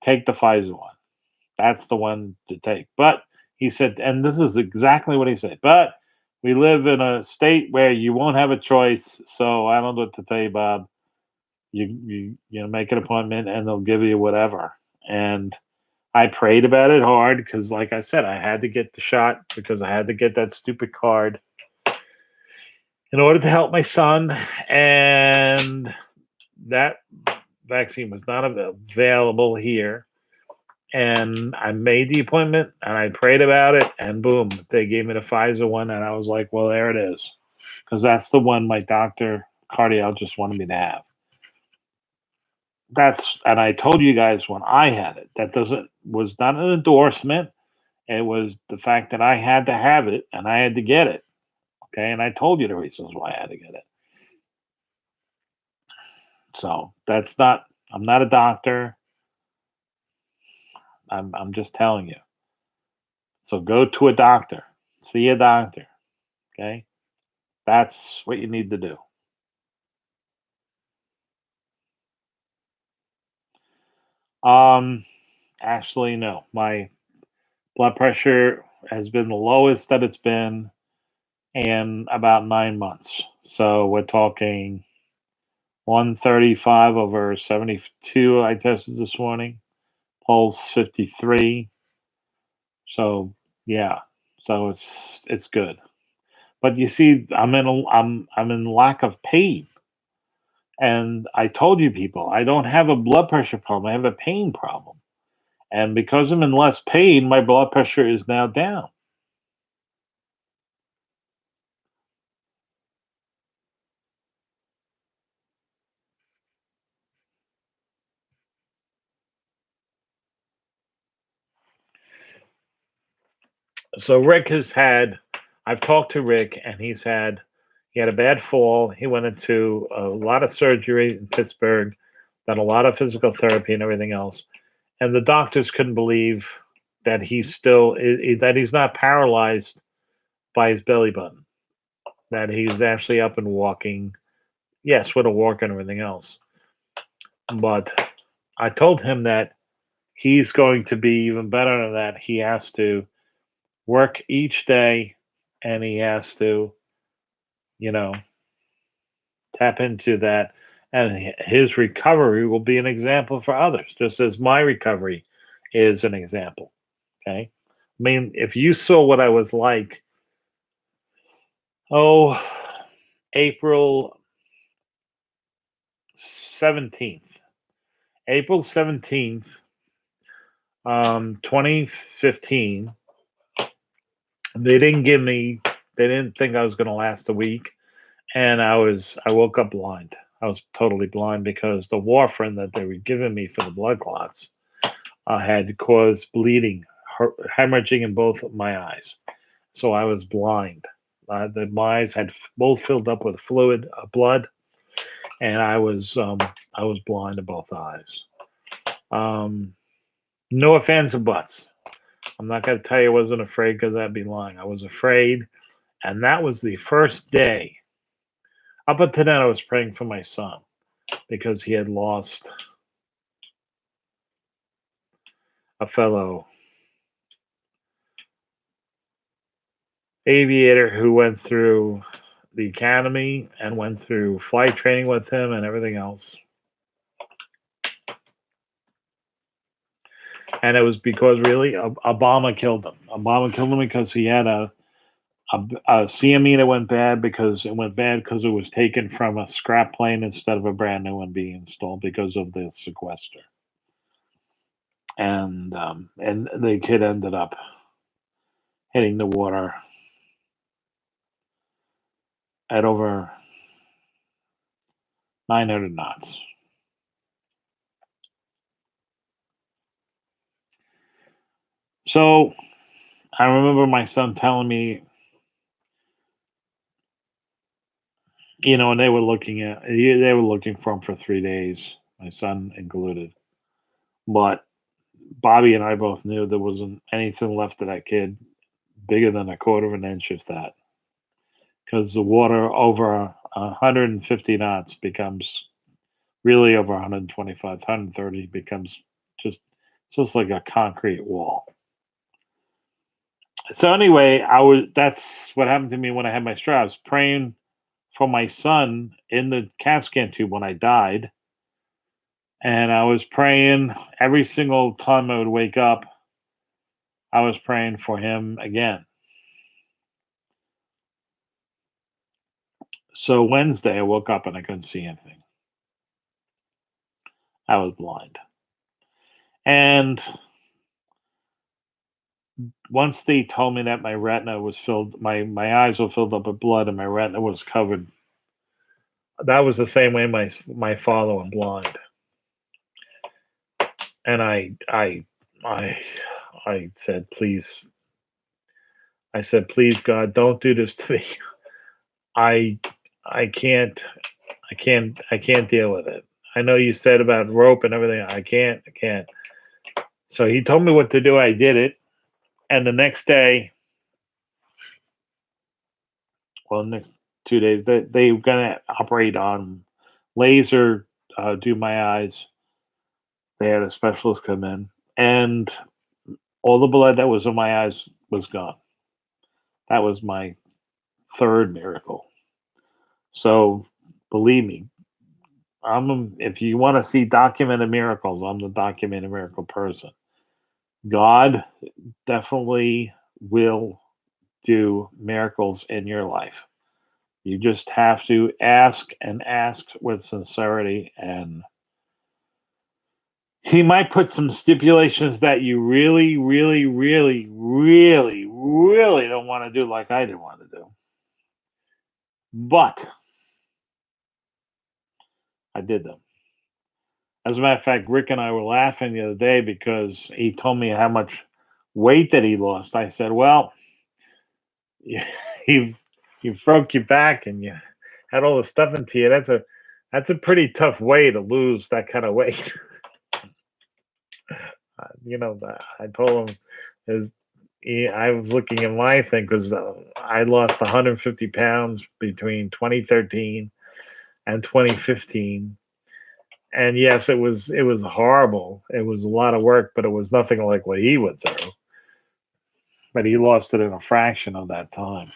take the Pfizer one. That's the one to take. But he said, and this is exactly what he said, but we live in a state where you won't have a choice. So I don't know what to tell you, Bob. You make an appointment and they'll give you whatever. And I prayed about it hard because, like I said, I had to get the shot because I had to get that stupid card in order to help my son. And that vaccine was not available here. And I made the appointment and I prayed about it, and boom, they gave me the Pfizer one. And I was like, well, there it is. Because that's the one my doctor, cardiologist, wanted me to have. And I told you guys when I had it, that was not an endorsement. It was the fact that I had to have it and I had to get it. Okay. And I told you the reasons why I had to get it. So I'm not a doctor. I'm just telling you. So go to a doctor, see a doctor. Okay. That's what you need to do. Um, Actually, no. My blood pressure has been the lowest that it's been in about 9 months. So we're talking 135 over 72. I tested this morning. Pulse 53. So yeah. So it's good. But you see, I'm in lack of pain. And I told you people, I don't have a blood pressure problem. I have a pain problem. And because I'm in less pain, my blood pressure is now down. So I've talked to Rick, and he had a bad fall. He went into a lot of surgery in Pittsburgh, done a lot of physical therapy and everything else. And the doctors couldn't believe that that he's not paralyzed by his belly button, that he's actually up and walking. Yes, with a walker and everything else. But I told him that he's going to be even better than that. He has to work each day, and he has to, you know, tap into that. And his recovery will be an example for others, just as my recovery is an example. Okay. I mean, if you saw what I was like, oh, April 17th, April 17th, 2015, they didn't think I was going to last a week. And I woke up blind. I was totally blind because the warfarin that they were giving me for the blood clots had caused bleeding, hemorrhaging in both of my eyes. So I was blind. My eyes had both filled up with fluid, blood, and I was blind in both eyes. No offensive buts. I'm not going to tell you I wasn't afraid because I'd be lying. I was afraid, and that was the first day. Up until then, I was praying for my son because he had lost a fellow aviator who went through the academy and went through flight training with him and everything else. And it was because really Obama killed him. Obama killed him because he had a CME that went bad because it was taken from a scrap plane instead of a brand new one being installed because of the sequester. And the kid ended up hitting the water at over 900 knots. So I remember my son telling me, and they were looking for him for 3 days, my son included. But Bobby and I both knew there wasn't anything left of that kid bigger than a quarter of an inch, if that. Because the water over 150 knots becomes really over 125, 130 becomes just like a concrete wall. So anyway, that's what happened to me when I had my stroke. I was praying for my son in the CAT scan tube when I died. And I was praying every single time I would wake up, I was praying for him again. So Wednesday, I woke up and I couldn't see anything. I was blind. And once they told me that my retina was filled, my eyes were filled up with blood and my retina was covered, that was the same way my father went blind. And I said, please, God, don't do this to me. I can't deal with it. I know you said about rope and everything. I can't. So he told me what to do. I did it. And the next day, next 2 days, they were going to operate on laser, do my eyes. They had a specialist come in, and all the blood that was in my eyes was gone. That was my third miracle. So believe me, if you want to see documented miracles, I'm the documented miracle person. God definitely will do miracles in your life. You just have to ask and ask with sincerity, and he might put some stipulations that you really, really, really, really, really don't want to do, like I didn't want to do. But I did them. As a matter of fact, Rick and I were laughing the other day because he told me how much weight that he lost. I said, well, you broke your back and you had all the stuff into you. That's a pretty tough way to lose that kind of weight. I told him I was looking at my thing because I lost 150 pounds between 2013 and 2015. And yes, it was horrible. It was a lot of work, but it was nothing like what he went through. But he lost it in a fraction of that time.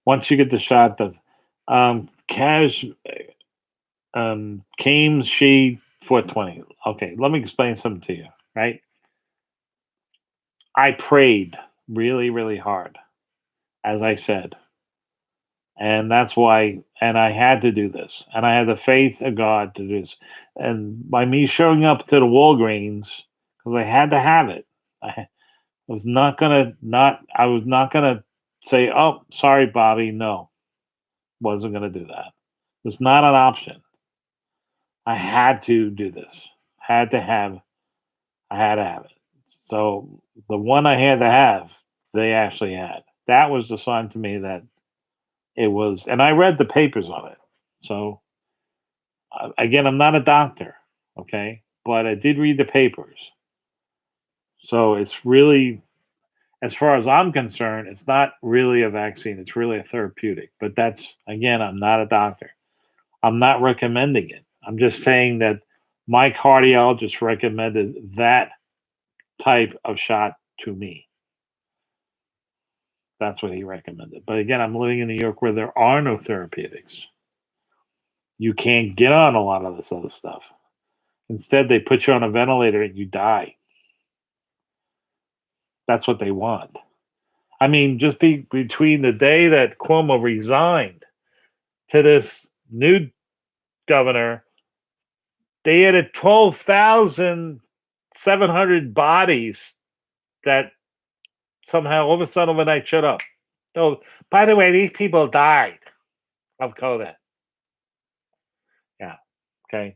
Once you get the shot, Cash came she 420. Okay, let me explain something to you, right? I prayed really, really hard, as I said. And that's why, and I had to do this. And I had the faith of God to do this. And by me showing up to the Walgreens, because I had to have it, I was not gonna say, oh, sorry, Bobby. No, wasn't gonna do that. It was not an option. I had to do this. I had to have it. So the one I had to have, they actually had. That was the sign to me that it was, and I read the papers on it. So again, I'm not a doctor, okay, but I did read the papers. So it's really, as far as I'm concerned, it's not really a vaccine. It's really a therapeutic. But that's, again, I'm not a doctor. I'm not recommending it. I'm just saying that my cardiologist recommended that type of shot to me. That's what he recommended. But again, I'm living in New York where there are no therapeutics. You can't get on a lot of this other stuff. Instead, they put you on a ventilator and you die. That's what they want. I mean, just between the day that Cuomo resigned to this new governor, they added 12,700 bodies that somehow all of a sudden overnight shut up. So, by the way, these people died of COVID. Yeah. Okay.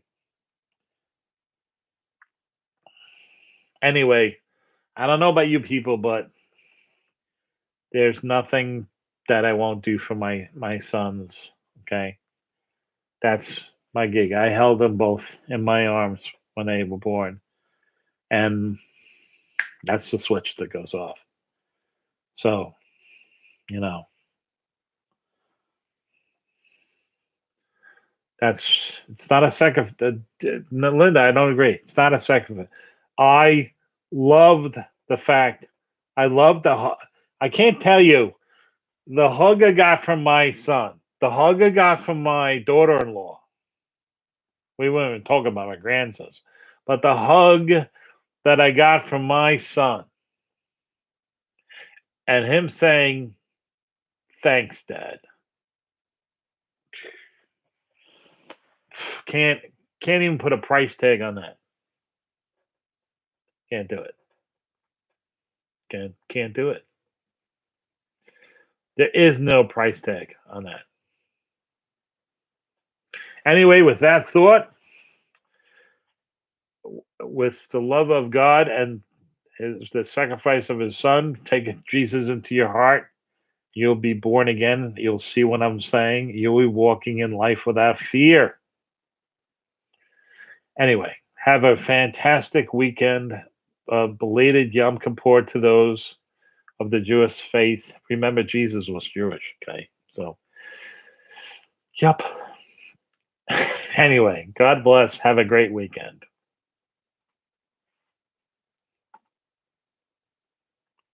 Anyway, I don't know about you people, but there's nothing that I won't do for my sons. Okay. That's my gig. I held them both in my arms when they were born. And that's the switch that goes off. So, you know, it's not a second. Linda, I don't agree. It's not a second. I loved the fact. I loved I can't tell you the hug I got from my son, the hug I got from my daughter-in-law. We weren't even talking about my grandsons, but the hug that I got from my son and him saying, "Thanks, Dad." Can't even put a price tag on that. Can't do it. Can't do it. There is no price tag on that. Anyway, with that thought, with the love of God and the sacrifice of his son, take Jesus into your heart. You'll be born again. You'll see what I'm saying. You'll be walking in life without fear. Anyway, have a fantastic weekend. Belated Yom Kippur to those of the Jewish faith. Remember, Jesus was Jewish. Okay, so, yep. Anyway, God bless. Have a great weekend.